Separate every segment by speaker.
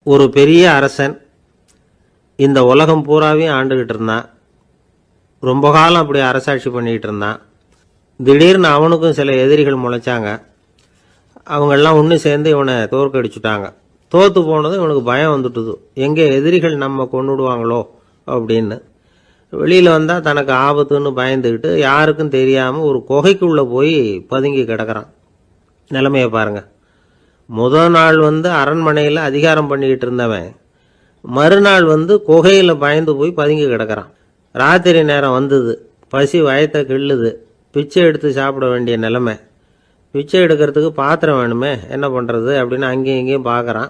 Speaker 1: ஒரு பெரிய அரசன் இந்த உலகம் பூராவையும் ஆண்டுகிட்டு இருந்தான். ரொம்ப காலம் அப்படி அரசாட்சி பண்ணிக்கிட்டு இருந்தான். திடீர்னு அவனுக்கும் சில எதிரிகள் முளைச்சாங்க. அவங்கெல்லாம் ஒன்று சேர்ந்து இவனை தோற்கடிச்சுட்டாங்க. தோற்று போனதும் இவனுக்கு பயம் வந்துட்டுது, எங்கே எதிரிகள் நம்ம கொண்டுடுவாங்களோ அப்படின்னு. வெளியில் வந்தால் தனக்கு ஆபத்துன்னு பயந்துக்கிட்டு யாருக்கும் தெரியாமல் ஒரு குகைக்குள்ளே போய் பதுங்கி கிடக்கிறான். நிலைமையை பாருங்கள். முதல் நாள் அரண்மனையில் அதிகாரம் பண்ணிக்கிட்டு இருந்தவன் மறுநாள் குகையில் பயந்து போய் பதுங்கி கிடக்கிறான். ராத்திரி நேரம் வந்தது, பசி வயத்தை கிள்ளுது, பிச்சை எடுத்து சாப்பிட வேண்டிய நிலைமை. பிச்சை எடுக்கிறதுக்கு பாத்திரம் வேணுமே, என்ன பண்ணுறது அப்படின்னு அங்கேயும் இங்கேயும் பார்க்குறான்.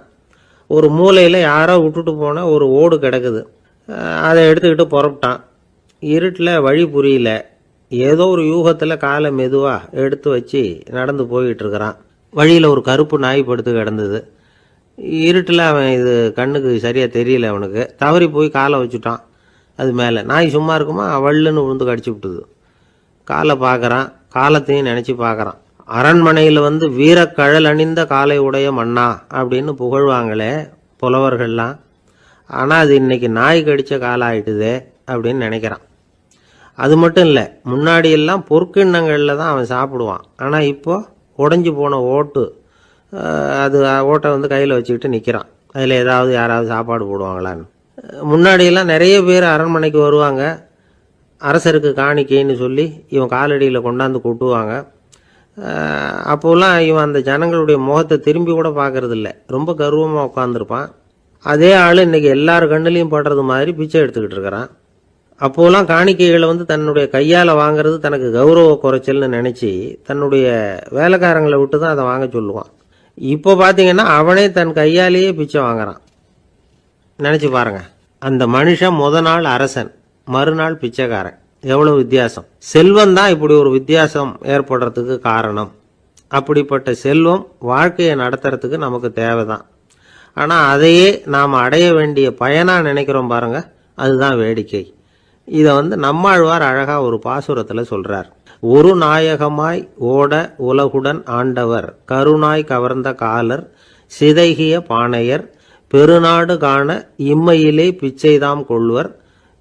Speaker 1: ஒரு மூலையில் யாரோ விட்டுட்டு போன ஒரு ஓடு கிடக்குது. அதை எடுத்துக்கிட்டு புறப்பட்டான். இருட்டில் வழி புரியல. ஏதோ ஒரு யூகத்தில் காலை மெதுவாக எடுத்து வச்சு நடந்து போய்கிட்டு இருக்கிறான். வழியில் ஒரு கருப்பு நாய் படுத்து கிடந்தது. இருட்டில் அவன் இது கண்ணுக்கு சரியாக தெரியல. அவனுக்கு தவறி போய் காலை வச்சுட்டான் அது மேலே. நாய் சும்மா இருக்குமா, வள்ளுன்னு விழுந்து கடிச்சு விட்டுது. காலை பார்க்குறான், காலத்தையும் நினச்சி பார்க்குறான். அரண்மனையில் வீரக்கழல் அணிந்த காலை உடைய மன்னா அப்படின்னு புகழ்வாங்களே புலவர்கள்லாம். ஆனால் அது இன்னைக்கு நாய் கடித்த காலம் ஆயிட்டுதே அப்படின்னு நினைக்கிறான். அது மட்டும் இல்லை, முன்னாடியெல்லாம் பொற்கிண்ணங்களில் தான் அவன் சாப்பிடுவான். ஆனால் இப்போ உடஞ்சி போன ஓட்டு, அது ஓட்டை கையில் வச்சுக்கிட்டு நிற்கிறான். அதில் ஏதாவது யாராவது சாப்பாடு போடுவாங்களான்னு. முன்னாடியெல்லாம் நிறைய பேர் அரண்மனைக்கு வருவாங்க. அரசருக்கு காணிக்கைன்னு சொல்லி இவன் காலடியில் கொண்டாந்து கொட்டுவாங்க. அப்போலாம் இவன் அந்த ஜனங்களுடைய முகத்தை திரும்பி கூட பார்க்கறதில்ல, ரொம்ப கர்வமாக உட்காந்துருப்பான். அதே ஆள் இன்றைக்கி எல்லார் கண்ணுலையும் படுறது மாதிரி பிச்சை எடுத்துக்கிட்டு இருக்கிறான். அப்போலாம் காணிக்கைகளை தன்னுடைய கையால் வாங்கிறது தனக்கு கௌரவ குறைச்சல்னு நினச்சி தன்னுடைய வேலைக்காரங்களை விட்டு தான் அதை வாங்க சொல்லுவான். இப்போ பார்த்தீங்கன்னா அவனே தன் கையாலேயே பிச்சை வாங்குறான். நினச்சி பாருங்க, அந்த மனுஷன் நாள் அரசன், மறுநாள் பிச்சைக்காரன். எவ்வளோ வித்தியாசம்! செல்வம் தான் இப்படி ஒரு வித்தியாசம் ஏற்படுறதுக்கு காரணம். அப்படிப்பட்ட செல்வம் வாழ்க்கையை நடத்துறதுக்கு நமக்கு தேவைதான். ஆனால் அதையே நாம் அடைய வேண்டிய பயனாக நினைக்கிறோம் பாருங்க, அதுதான் வேடிக்கை. இதை நம்மாழ்வார் அழகாக ஒரு பாசுரத்தில் சொல்கிறார். ஒரு நாயகமாய் ஓட உலகுடன் ஆண்டவர், கருணாய் கவர்ந்த காலர், சிதைகிய பானையர், பெருநாடு காண இம்மையிலே பிச்சைதாம் கொள்வர்,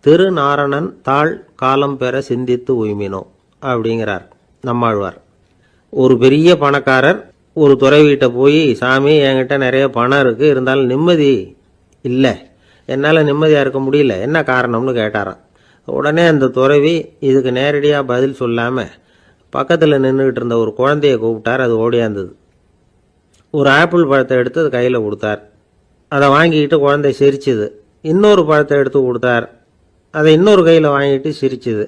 Speaker 1: திருநாரணன் தாழ் காலம் பெற சிந்தித்து உய்மினோ அப்படிங்கிறார் நம்மாழ்வார். ஒரு பெரிய பணக்காரர் ஒரு துறவிகிட்ட போய், சாமி என்கிட்ட நிறைய பணம் இருக்குது, இருந்தாலும் நிம்மதி இல்லை, என்னால் நிம்மதியாக இருக்க முடியல, என்ன காரணம்னு கேட்டாராம். உடனே அந்த துறவி இதுக்கு நேரடியாக பதில் சொல்லாமல் பக்கத்தில் நின்றுக்கிட்டு இருந்த ஒரு குழந்தைய கூப்பிட்டார். அது ஓடியாந்தது. ஒரு ஆப்பிள் பழத்தை எடுத்து அது கையில் கொடுத்தார். அதை வாங்கிக்கிட்டு குழந்தை சிரிச்சுது. இன்னொரு பழத்தை எடுத்து கொடுத்தார். அதை இன்னொரு கையில் வாங்கிட்டு சிரிச்சுது.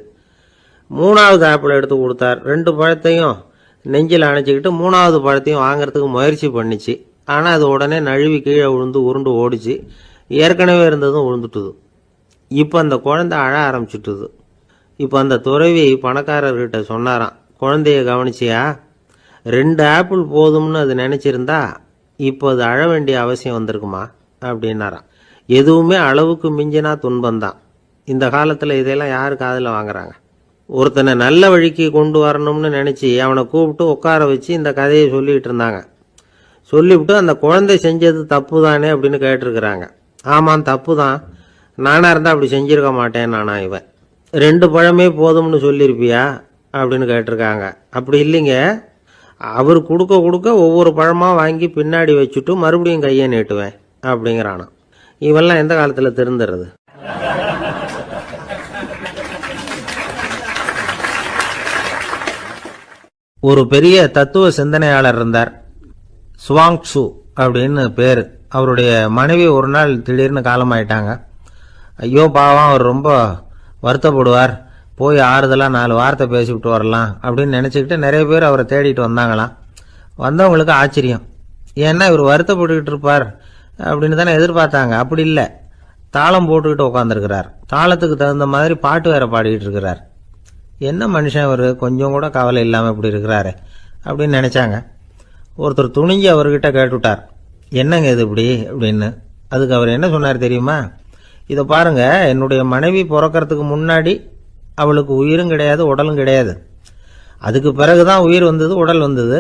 Speaker 1: மூணாவது ஆப்பிள் எடுத்து கொடுத்தார். 2 பழத்தையும் நெஞ்சில் அணைச்சிக்கிட்டு 3வது பழத்தையும் வாங்கிறதுக்கு முயற்சி பண்ணிச்சு. ஆனால் அது உடனே நழுவி கீழே விழுந்து உருண்டு ஓடிச்சு. ஏற்கனவே இருந்ததும் விழுந்துட்டுது. இப்போ அந்த குழந்தை அழ ஆரம்பிச்சுட்டுது. இப்போ அந்த துறவி பணக்காரர்கிட்ட சொன்னாராம், குழந்தைய கவனிச்சியா, 2 ஆப்பிள் போதும்னு அது நினச்சிருந்தா இப்போ அது அழ வேண்டிய அவசியம் வந்திருக்குமா அப்படின்னாராம். எதுவுமே அளவுக்கு மிஞ்சினா துன்பந்தான். இந்த காலத்தில் இதெல்லாம் யாரு காதில் வாங்குறாங்க? ஒருத்தனை நல்ல வழிக்கு கொண்டு வரணும்னு நினச்சி அவனை கூப்பிட்டு உட்கார வச்சு இந்த கதையை சொல்லிகிட்டு இருந்தாங்க. சொல்லிவிட்டு அந்த குழந்தை செஞ்சது தப்பு தானே அப்படின்னு கேட்டிருக்கிறாங்க. ஆமாம், தப்பு தான், நானாக இருந்தால் அப்படி செஞ்சிருக்க மாட்டேன் நானா இவன். 2 பழமே போதும்னு சொல்லியிருப்பியா அப்படின்னு கேட்டிருக்காங்க. அப்படி இல்லைங்க, அவர் கொடுக்க கொடுக்க ஒவ்வொரு பழமாக வாங்கி பின்னாடி வச்சுட்டு மறுபடியும் கையை நீட்டுவேன் அப்படிங்கிறானா. இவெல்லாம் எந்த காலத்தில் திருந்துறது? ஒரு பெரிய தத்துவ சிந்தனையாளர் இருந்தார், சுவாங்சு அப்படின்னு பேர். அவருடைய மனைவி ஒரு நாள் திடீர்னு காலமாயிட்டாங்க. ஐயோ பாவம், அவர் ரொம்ப வருத்தப்படுவார், போய் ஆறுதலாக 4 வார்த்தை பேசிவிட்டு வரலாம் அப்படின்னு நினச்சிக்கிட்டு நிறைய பேர் அவரை தேடிட்டு வந்தாங்களாம். வந்தவங்களுக்கு ஆச்சரியம், ஏன்னா இவர் வருத்தப்பட்டுக்கிட்டு இருப்பார் அப்படின்னு தானே எதிர்பார்த்தாங்க. அப்படி இல்லை, தாளம் போட்டுக்கிட்டு உட்காந்துருக்கிறார். தாளத்துக்கு தகுந்த மாதிரி பாட்டு வேற பாடிக்கிட்டு இருக்கிறார். என்ன மனுஷன் அவர், கொஞ்சம் கூட கவலை இல்லாமல் இப்படி இருக்கிறாரு அப்படின்னு நினச்சாங்க. ஒருத்தர் துணிஞ்சு அவர்கிட்ட கேட்டுவிட்டார், என்னங்க இது இப்படி அப்படின்னு. அதுக்கு அவர் என்ன சொன்னார் தெரியுமா? இதை பாருங்க, என்னுடைய மனைவி பிறக்கிறதுக்கு முன்னாடி அவளுக்கு உயிரும் கிடையாது, உடலும் கிடையாது. அதுக்கு பிறகுதான் உயிர் வந்தது, உடல் வந்தது,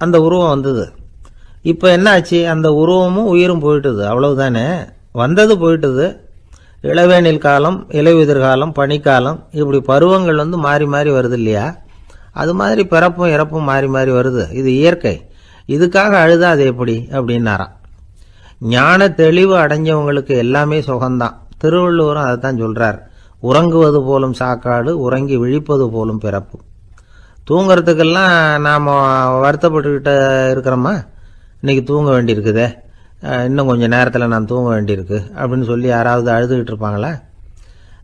Speaker 1: அந்த உருவம் வந்தது. இப்போ என்னாச்சு, அந்த உருவமும் உயிரும் போயிட்டுது, அவ்வளவுதானே. வந்தது போயிட்டுது. இளவேனில் காலம், இலையுதிர் காலம், பனிக்காலம், இப்படி பருவங்கள் மாறி மாறி வருது இல்லையா. அது மாதிரி பிறப்பும் இறப்பும் மாறி மாறி வருது. இது இயற்கை. இதுக்காக அழுதா அது எப்படி அப்படின்னாராம். ஞான தெளிவு அடைஞ்சவங்களுக்கு எல்லாமே சுகம்தான். திருவள்ளுவரும் அதை தான் சொல்றார். உறங்குவது போலும் சாக்காடு, உறங்கி விழிப்பது போலும் பிறப்பு. தூங்குறதுக்கெல்லாம் நாம் வருத்தப்பட்டுக்கிட்ட இருக்கிறோமா? இன்னைக்கு தூங்க வேண்டியிருக்குதே, இன்னும் கொஞ்சம் நேரத்தில் நான் தூங்க வேண்டியிருக்கு அப்படின்னு சொல்லி யாராவது அழுதுகிட்டு இருப்பாங்களா?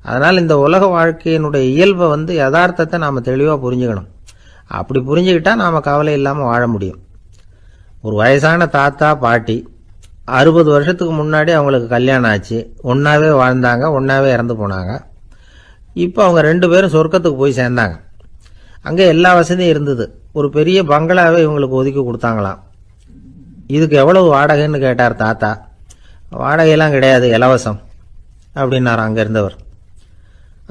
Speaker 1: அதனால் இந்த உலக வாழ்க்கையினுடைய இயல்பை யதார்த்தத்தை நாம் தெளிவாக புரிஞ்சுக்கணும். அப்படி புரிஞ்சுக்கிட்டா நாம் கவலை இல்லாமல் வாழ முடியும். ஒரு வயசான தாத்தா பாட்டி 60 வருஷத்துக்கு முன்னாடி அவங்களுக்கு கல்யாணம் ஆச்சு. ஒன்றாவே வாழ்ந்தாங்க, ஒன்றாவே இறந்து போனாங்க. இப்போ அவங்க 2 பேரும் சொர்க்கத்துக்கு போய் சேர்ந்தாங்க. அங்கே எல்லா வசதியும் இருந்தது. ஒரு பெரிய பங்களாவே இவங்களுக்கு ஒதுக்கி கொடுத்தாங்களாம். இதுக்கு எவ்வளவு வாடகைன்னு கேட்டார் தாத்தா. வாடகையெல்லாம் கிடையாது, இலவசம் அப்படின்னார் அங்கே இருந்தவர்.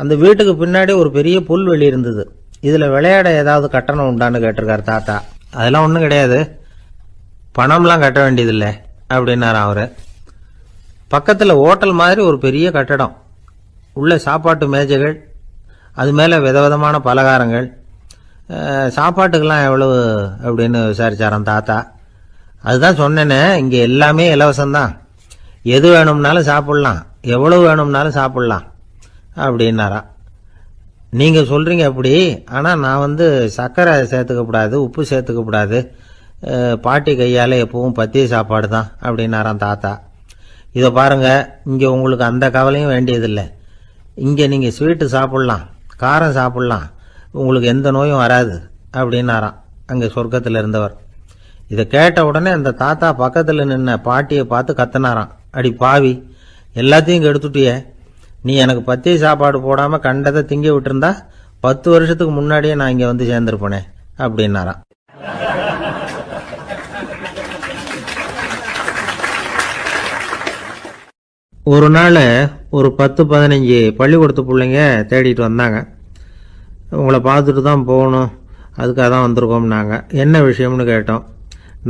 Speaker 1: அந்த வீட்டுக்கு பின்னாடி ஒரு பெரிய புல்வெளி இருந்தது. இதில் விளையாட ஏதாவது கட்டணம் உண்டான்னு கேட்டிருக்கார் தாத்தா. அதெல்லாம் ஒன்றும் கிடையாது, பணம்லாம் கட்ட வேண்டியதில்லை அப்படின்னார் அவர். பக்கத்தில் ஹோட்டல் மாதிரி ஒரு பெரிய கட்டடம், உள்ள சாப்பாட்டு மேஜைகள், அது மேலே விதவிதமான பலகாரங்கள். சாப்பாட்டுக்கெல்லாம் எவ்வளவு அப்படின்னு விசாரிச்சாராம் தாத்தா. அதுதான் சொன்னேனே, இங்கே எல்லாமே இலவசம்தான். எது வேணும்னாலும் சாப்பிட்லாம், எவ்வளவு வேணும்னாலும் சாப்பிட்லாம் அப்படின்னாரா. நீங்கள் சொல்கிறீங்க அப்படி, ஆனால் நான் சர்க்கரை சேர்த்துக்கக்கூடாது, உப்பு சேர்த்துக்கக்கூடாது, பாட்டி கையால் எப்பவும் பத்திய சாப்பாடு தான் அப்படின்னாராம் தாத்தா. இதை பாருங்க, இங்கே உங்களுக்கு அந்த கவலையும் வேண்டியதில்லை. இங்கே நீங்கள் ஸ்வீட்டு சாப்பிட்லாம், காரம் சாப்பிட்லாம், உங்களுக்கு எந்த நோயும் வராது அப்படின்னாராம் அங்கே சொர்க்கத்தில் இருந்தவர். இதை கேட்ட உடனே அந்த தாத்தா பக்கத்தில் நின்ன பாட்டியை பார்த்து கத்தினாராம். அடி பாவி, எல்லாத்தையும் கெடுத்துட்டியே, நீ எனக்கு பத்திய சாப்பாடு போடாமல் கண்டதை திங்க விட்டுருந்தா 10 வருஷத்துக்கு முன்னாடியே நான் இங்கே சேர்ந்துருப்பேனே அப்படின்னாராம். ஒரு நாள் ஒரு 10-15 பள்ளிக்கூடத்து பிள்ளைங்க தேடிட்டு வந்தாங்க. உங்களை பார்த்துட்டு தான் போகணும், அதுக்காக தான் வந்திருக்கோம்னாங்க. என்ன விஷயம்னு கேட்டோம்.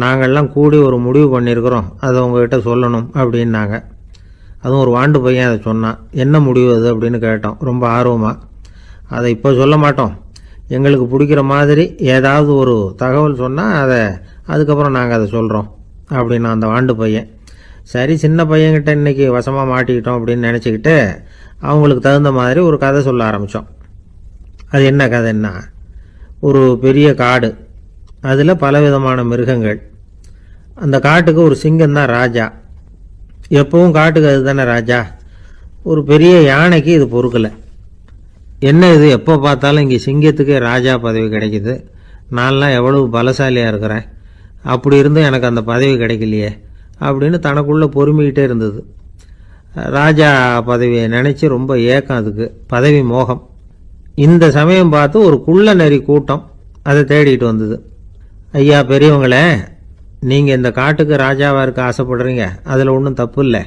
Speaker 1: நாங்கள்லாம் கூடி ஒரு முடிவு பண்ணியிருக்கிறோம், அதை உங்ககிட்ட சொல்லணும் அப்படின்னாங்க. அதுவும் ஒரு வாண்டு பையன் அதை சொன்னான். என்ன முடிவு அது அப்படின்னு கேட்டோம் ரொம்ப ஆர்வமாக. அதை இப்போ சொல்ல மாட்டோம், எங்களுக்கு பிடிக்கிற மாதிரி ஏதாவது ஒரு தகவல் சொன்னால் அதுக்கப்புறம் நாங்கள் அதை சொல்கிறோம் அப்படின்னா அந்த வாண்டு பையன். சரி, சின்ன பையன்கிட்ட இன்றைக்கி வசமாக மாட்டிக்கிட்டோம் அப்படின்னு நினச்சிக்கிட்டு அவங்களுக்கு தகுந்த மாதிரி ஒரு கதை சொல்ல ஆரம்பித்தோம். அது என்ன கதைன்னா, ஒரு பெரிய காடு, அதில் பலவிதமான மிருகங்கள். அந்த காட்டுக்கு ஒரு சிங்கம் தான் ராஜா. எப்பவும் காட்டுக்கு அது தானே ராஜா. ஒரு பெரிய யானைக்கு இது பொறுக்கலை. என்ன இது, எப்போ பார்த்தாலும் இங்கே சிங்கத்துக்கே ராஜா பதவி கிடைக்குது, நான்லாம் எவ்வளவு பலசாலியாக இருக்கிறேன், அப்படி இருந்தும் எனக்கு அந்த பதவி கிடைக்கலையே அப்படின்னு தனக்குள்ளே பொறுமிக்கிட்டே இருந்தது. ராஜா பதவியை நினச்சி ரொம்ப ஏக்கம், அதுக்கு பதவி மோகம். இந்த சமயம் பார்த்து ஒரு குள்ள நரி கூட்டம் அதை தேடிட்டு வந்தது. ஐயா பெரியவங்களே, நீங்கள் இந்த காட்டுக்கு ராஜாவாக இருக்க ஆசைப்படுறீங்க, அதில் ஒன்றும் தப்பு இல்லை.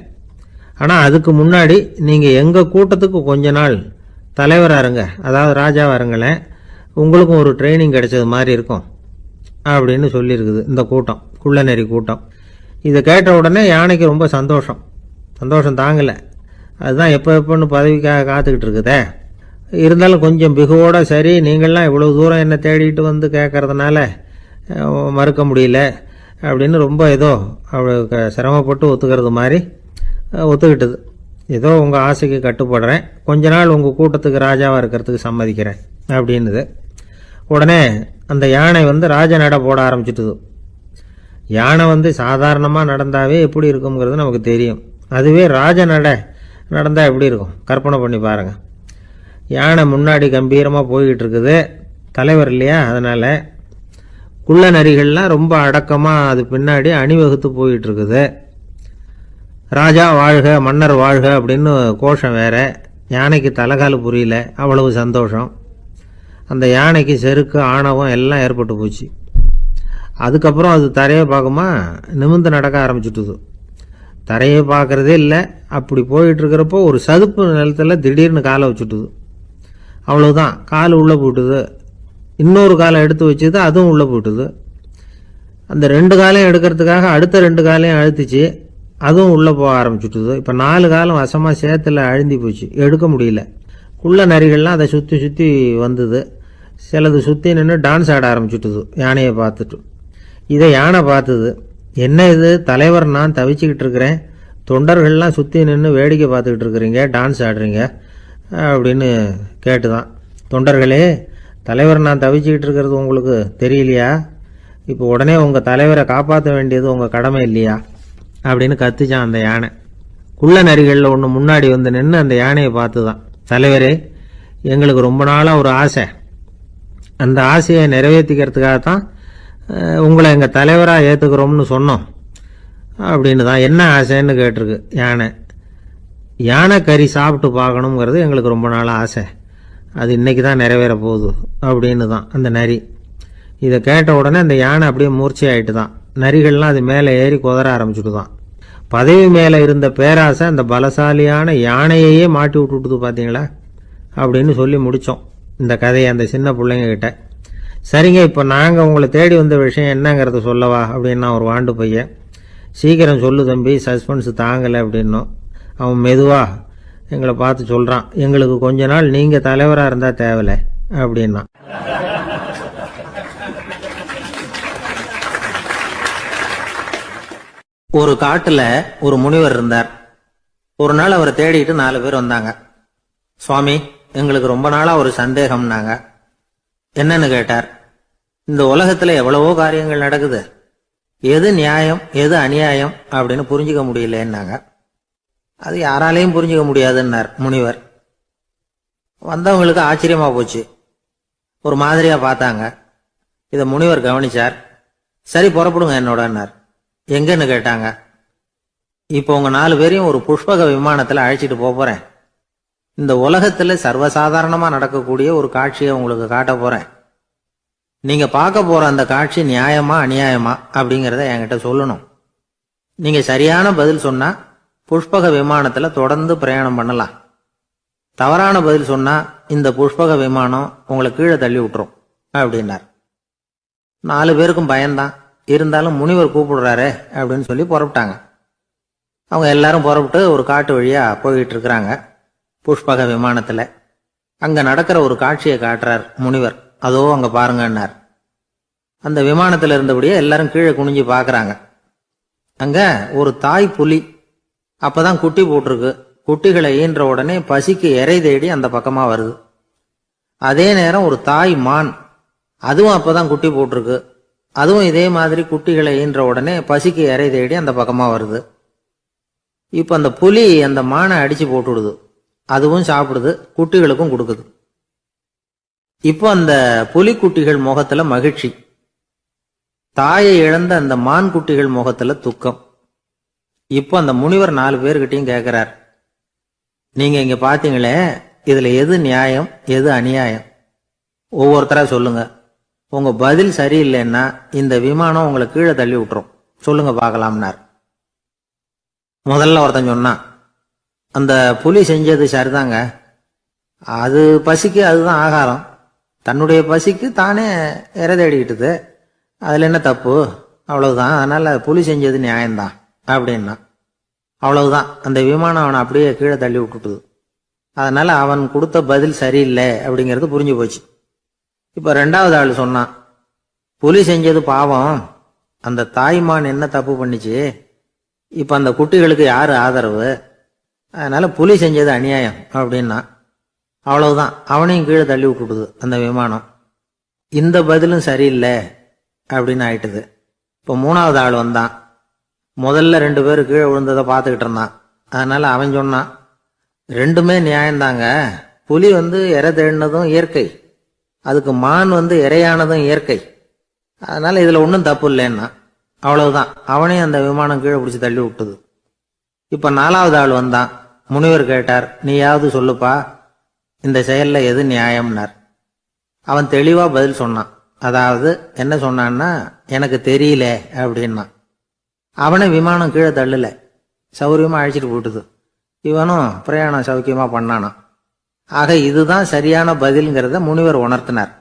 Speaker 1: ஆனால் அதுக்கு முன்னாடி நீங்கள் எங்கள் கூட்டத்துக்கு கொஞ்ச நாள் தலைவராக இருங்க, அதாவது ராஜாவாக இருங்களேன், உங்களுக்கும் ஒரு ட்ரைனிங் கிடைச்சது மாதிரி இருக்கும் அப்படின்னு சொல்லியிருக்குது இந்த கூட்டம், குள்ள நரி கூட்டம். இதை கேட்ட உடனே யானைக்கு ரொம்ப சந்தோஷம் தாங்கலை. அதுதான் எப்போன்னு பதவிக்காக காத்துக்கிட்டு இருக்குதே. இருந்தாலும் கொஞ்சம் பிகுவோட, சரி நீங்கள்லாம் இவ்வளோ தூரம் என்ன தேடிட்டு கேட்கறதுனால மறுக்க முடியல அப்படின்னு ரொம்ப ஏதோ அவளுக்கு சிரமப்பட்டு ஒத்துக்கிறது மாதிரி ஒத்துக்கிட்டது. ஏதோ உங்கள் ஆசைக்கு கட்டுப்படுறேன், கொஞ்ச நாள் உங்கள் கூட்டத்துக்கு ராஜாவாக இருக்கிறதுக்கு சம்மதிக்கிறேன் அப்படின்னுது. உடனே அந்த யானை ராஜ நட போட ஆரம்பிச்சிட்டுது. யானை சாதாரணமாக நடந்தாவே எப்படி இருக்குங்கிறது நமக்கு தெரியும். அதுவே ராஜ நட நடந்தால் எப்படி இருக்கும் கற்பனை பண்ணி பாருங்கள். யானை முன்னாடி கம்பீரமாக போய்கிட்டு இருக்குது, தலைவர் இல்லையா, அதனால் குள்ள நரிகள்லாம் ரொம்ப அடக்கமாக அது பின்னாடி அணிவகுத்து போயிட்டு இருக்குது. ராஜா வாழ்க, மன்னர் வாழ்க அப்படின்னு கோஷம் வேற. யானைக்கு தலைகால் புரியல, அவ்வளவு சந்தோஷம். அந்த யானைக்கு செருக்கு, ஆணவம் எல்லாம் ஏற்பட்டு போச்சு. அதுக்கப்புறம் அது தரையை பார்க்குமா, நிமிர்ந்து நடக்க ஆரம்பிச்சுட்டுது. தரையை பார்க்குறதே இல்லை. அப்படி போயிட்டுருக்கிறப்போ ஒரு சதுப்பு நிலத்தில் திடீர்னு காலை வச்சுட்டுது. அவ்வளவுதான், கால் உள்ளே போட்டுது. இன்னொரு காலை எடுத்து வச்சுது, அதுவும் உள்ளே போட்டுது. அந்த 2 காலையும் எடுக்கிறதுக்காக அடுத்த 2 காலையும் அழுத்துச்சு, அதுவும் உள்ளே போக ஆரம்பிச்சுட்டுது. இப்போ 4 காலம் வசமாக சேத்துல அழுந்தி போச்சு, எடுக்க முடியல. குள்ள நரிகள்லாம் அதை சுற்றி சுற்றி வந்தது. சிலது சுற்றி நின்று டான்ஸ் ஆட ஆரம்பிச்சுட்டுது யானையை பார்த்துட்டு. இதை யானை பார்த்தது. என்ன இது தலைவர், நான் தவிச்சுக்கிட்டு இருக்கிறேன், தொண்டர்கள்லாம் சுற்றி நின்று வேடிக்கை பார்த்துக்கிட்டு இருக்கிறீங்க, டான்ஸ் ஆடுறீங்க அப்படின்னு கேட்டுதான். தொண்டர்களே, தலைவர் நான் தவிச்சுக்கிட்டு இருக்கிறது உங்களுக்கு தெரியலையா? இப்போ உடனே உங்கள் தலைவரை காப்பாற்ற வேண்டியது உங்கள் கடமை இல்லையா அப்படின்னு கத்துச்சான் அந்த யானை. குள்ள நரிகளில் ஒன்று முன்னாடி வந்து நின்று அந்த யானையை பார்த்து தான், தலைவரே, எங்களுக்கு ரொம்ப நாளாக ஒரு ஆசை, அந்த ஆசையை நிறைவேற்றிக்கிறதுக்காகத்தான் உங்களை எங்கள் தலைவராக ஏற்றுக்கிறோம்னு சொன்னோம் அப்படின்னு தான். என்ன ஆசைன்னு கேட்டிருக்கு யானை. யானை கறி சாப்பிட்டு பார்க்கணுங்கிறது எங்களுக்கு ரொம்ப நாளாக ஆசை, அது இன்னைக்கு தான் நிறைவேற போகுது அப்படின்னு தான் அந்த நரி. இதை கேட்ட உடனே அந்த யானை அப்படியே மூர்ச்சி ஆகிட்டு தான். நரிகள்லாம் அது மேலே ஏறி குதற ஆரம்பிச்சுட்டு தான். பதவி மேலே இருந்த பேராசை அந்த பலசாலியான யானையையே மாட்டி விட்டுட்டுது பார்த்தீங்களா அப்படின்னு சொல்லி முடித்தோம் இந்த கதையை அந்த சின்ன பிள்ளைங்க கிட்ட. சரிங்க, இப்போ நாங்கள் உங்களை தேடி வந்த விஷயம் என்னங்கிறத சொல்லவா அப்படின்னா ஒரு வாண்டு பையன். சீக்கிரம் சொல்லு தம்பி, சஸ்பென்ஸ் தாங்கலை அப்படின்னோம். அவன் மெதுவாக எங்களை பார்த்து சொல்கிறான், எங்களுக்கு கொஞ்ச நாள் நீங்கள் தலைவராக இருந்தால் தேவலை அப்படின்னா. ஒரு காட்டுல ஒரு முனிவர் இருந்தார். ஒரு நாள் அவரை தேடிட்டு 4 பேர் வந்தாங்க. சுவாமி, எங்களுக்கு ரொம்ப நாளா ஒரு சந்தேகம்னாங்க. என்னன்னு கேட்டார். இந்த உலகத்துல எவ்வளவோ காரியங்கள் நடக்குது, எது நியாயம் எது அநியாயம் அப்படின்னு புரிஞ்சுக்க முடியலன்னாங்க. அது யாராலையும் புரிஞ்சுக்க முடியாதுன்னார் முனிவர். வந்தவங்களுக்கு ஆச்சரியமா போச்சு, ஒரு மாதிரியா பார்த்தாங்க. இதை முனிவர் கவனிச்சார். சரி, புறப்படுங்க என்னோடன்னார். எங்கன்னு கேட்டாங்க. இப்போ உங்க 4 பேரையும் ஒரு புஷ்பக விமானத்துல அழைச்சிட்டு போறேன். இந்த உலகத்துல சர்வசாதாரணமா நடக்கக்கூடிய ஒரு காட்சியை உங்களுக்கு காட்ட போறேன். நீங்க பார்க்க போற அந்த காட்சி நியாயமா அநியாயமா அப்படிங்கிறத என்கிட்ட சொல்லணும். நீங்க சரியான பதில் சொன்னா புஷ்பக விமானத்துல தொடர்ந்து பிரயாணம் பண்ணலாம். தவறான பதில் சொன்னா இந்த புஷ்பக விமானம் உங்களை கீழே தள்ளி விட்டுரும் அப்படின்னார். 4 பேருக்கும் பயம்தான், இருந்தாலும் முனிவர் கூப்பிடுறாரு அப்படின்னு சொல்லி புறப்பட்டாங்க. அவங்க எல்லாரும் புறப்பட்டு ஒரு காட்டு வழியா போயிட்டு இருக்கிறாங்க புஷ்பக விமானத்துல. அங்க நடக்கிற ஒரு காட்சியை காட்டுறார் முனிவர். அதோ அங்க பாருங்கன்னார். அந்த விமானத்துல இருந்தபடியே எல்லாரும் கீழே குனிஞ்சு பாக்குறாங்க. அங்க ஒரு தாய் புலி அப்பதான் குட்டி போட்டிருக்கு. குட்டிகளை ஈன்ற உடனே பசிக்கு இறை தேடி அந்த பக்கமா வருது. அதே நேரம் ஒரு தாய் மான், அதுவும் அப்பதான் குட்டி போட்டிருக்கு. அதுவும் இதே மாதிரி குட்டிகளை ஈன்ற உடனே பசிக்கு இறை தேடி அந்த பக்கமா வருது. இப்ப அந்த புலி அந்த மானை அடிச்சு போட்டுடுது. அதுவும் சாப்பிடுது, குட்டிகளுக்கும் கொடுக்குது. இப்போ அந்த புலிக்குட்டிகள் முகத்துல மகிழ்ச்சி, தாயை இழந்த அந்த மான் குட்டிகள் முகத்துல துக்கம். இப்போ அந்த முனிவர் 4 பேர்கிட்டையும் கேட்கிறார், நீங்க இங்க பாத்தீங்களே, இதுல எது நியாயம் எது அநியாயம்? ஒவ்வொருத்தரா சொல்லுங்க. உங்க பதில் சரியில்லைன்னா இந்த விமானம் உங்களை கீழே தள்ளி விட்டுரும், சொல்லுங்க பார்க்கலாம்னார். முதல்ல ஒருத்தன் சொன்னான், அந்த புலி செஞ்சது சரிதாங்க, அது பசிக்கு அதுதான் ஆகாரம், தன்னுடைய பசிக்கு தானே இறை தேடிக்கிட்டுது, அதுல என்ன தப்பு, அவ்வளவுதான், அதனால புலி செஞ்சது நியாயம்தான் அப்படின்னா. அவ்வளவுதான், அந்த விமானம் அவனை அப்படியே கீழே தள்ளி விட்டுட்டுது. அதனால அவன் கொடுத்த பதில் சரியில்லை அப்படிங்கிறது புரிஞ்சு போச்சு. இப்ப 2வது ஆள் சொன்னான், புலி செஞ்சது பாவம், அந்த தாய்மான் என்ன தப்பு பண்ணிச்சு, இப்ப அந்த குட்டிகளுக்கு யாரு ஆதரவு, அதனால புலி செஞ்சது அநியாயம் அப்படின்னா. அவ்வளவுதான், அவனையும் கீழே தள்ளி விட்டுடுது அந்த விமானம். இந்த பதிலும் சரியில்லை அப்படின்னு ஆயிட்டுது. இப்போ 3வது ஆள் வந்தான். முதல்ல 2 பேர் கீழே விழுந்ததை பார்த்துக்கிட்டு இருந்தான். அதனால அவன் சொன்னான், ரெண்டுமே நியாயம்தாங்க, புலி இறை தேடினதும் இயற்கை, அதுக்கு மான் இறையானதும் இயற்கை, அதனால இதுல ஒன்றும் தப்பு இல்லைன்னா. அவ்வளவுதான், அவனையும் அந்த விமானம் கீழே பிடிச்சி தள்ளி விட்டுது. இப்ப 4வது ஆள் வந்தான். முனிவர் கேட்டார், நீயாவது சொல்லுப்பா, இந்த செயல்ல எது நியாயம்னார். அவன் தெளிவா பதில் சொன்னான். அதாவது என்ன சொன்னான்னா, எனக்கு தெரியல அப்படின்னா. அவனை விமானம் கீழே தள்ளல, சௌரியமா அழைச்சிட்டு போட்டுது. இவனும் பிரயாணம் சௌக்கியமா பண்ணானா. ஆக இதுதான் சரியான பதில்ங்கிறத முனிவர் உணர்த்தினார்.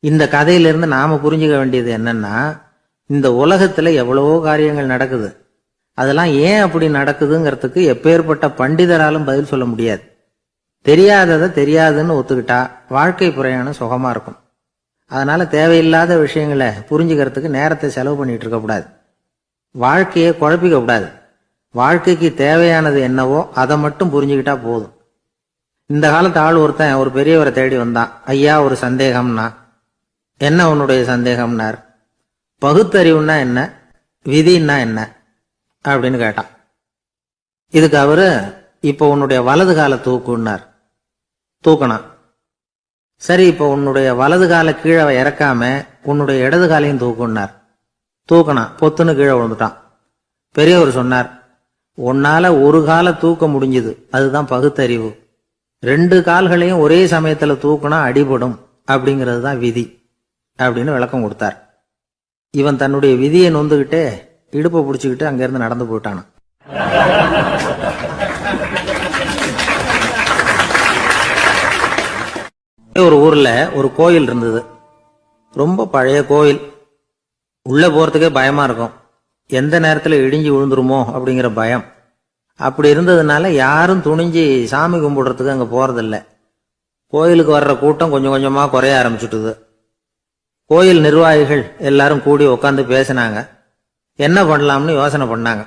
Speaker 1: இந்த கதையிலிருந்து நாம புரிஞ்சுக்க வேண்டியது என்னன்னா, இந்த உலகத்துல எவ்வளவோ காரியங்கள் நடக்குது. அதெல்லாம் ஏன் அப்படி நடக்குதுங்கிறதுக்கு எப்பேற்பட்ட பண்டிதராலும் பதில் சொல்ல முடியாது. தெரியாததை தெரியாதுன்னு ஒத்துக்கிட்டா வாழ்க்கை பிரயாணம் சுகமா இருக்கும். அதனால தேவையில்லாத விஷயங்களை புரிஞ்சுக்கிறதுக்கு நேரத்தை செலவு பண்ணிட்டு இருக்கக்கூடாது. வாழ்க்கையை குழப்பிக்க கூடாது. வாழ்க்கைக்கு தேவையானது என்னவோ அதை மட்டும் புரிஞ்சுக்கிட்டா போதும். இந்த காலத்து ஆள் ஒருத்தன் ஒரு பெரியவரை தேடி வந்தான். ஐயா, ஒரு சந்தேகம்னா. என்ன உன்னுடைய சந்தேகம்னார். பகுத்தறிவுன்னா என்ன, விதின்னா என்ன அப்படின்னு கேட்டான். இதுக்கு அவரு, இப்ப உன்னுடைய வலது கால தூக்குன்னார். தூக்கணும். சரி, இப்ப உன்னுடைய வலது கால கீழே இறக்காம உன்னுடைய இடது காலையும் தூக்குன்னார். தூக்கணும். பொத்துன்னு கீழே விழுந்துட்டான். பெரியவர் சொன்னார், உன்னால ஒரு காலை தூக்க முடிஞ்சுது, அதுதான் பகுத்தறிவு. 2 கால்களையும் ஒரே சமயத்துல தூக்குனா அடிபடும், அப்படிங்கிறது தான் விதி அப்படின்னு விளக்கம் கொடுத்தார். இவன் தன்னுடைய விதியை நொந்துகிட்டே இடுப்பை பிடிச்சுக்கிட்டு அங்கிருந்து நடந்து போயிட்டான். ஒரு ஊர்ல ஒரு கோயில் இருந்தது. ரொம்ப பழைய கோயில். உள்ள போறதுக்கே பயமா இருக்கும். எந்த நேரத்துல இடிஞ்சு விழுந்துருமோ அப்படிங்கிற பயம். அப்படி இருந்ததுனால யாரும் துணிஞ்சு சாமி கும்பிடுறதுக்கு அங்க போறதில்ல. கோயிலுக்கு வர்ற கூட்டம் கொஞ்சம் கொஞ்சமா குறைய ஆரம்பிச்சுட்டுது. கோயில் நிர்வாகிகள் எல்லாரும் கூடி உட்காந்து பேசினாங்க. என்ன பண்ணலாம்னு யோசனை பண்ணாங்க.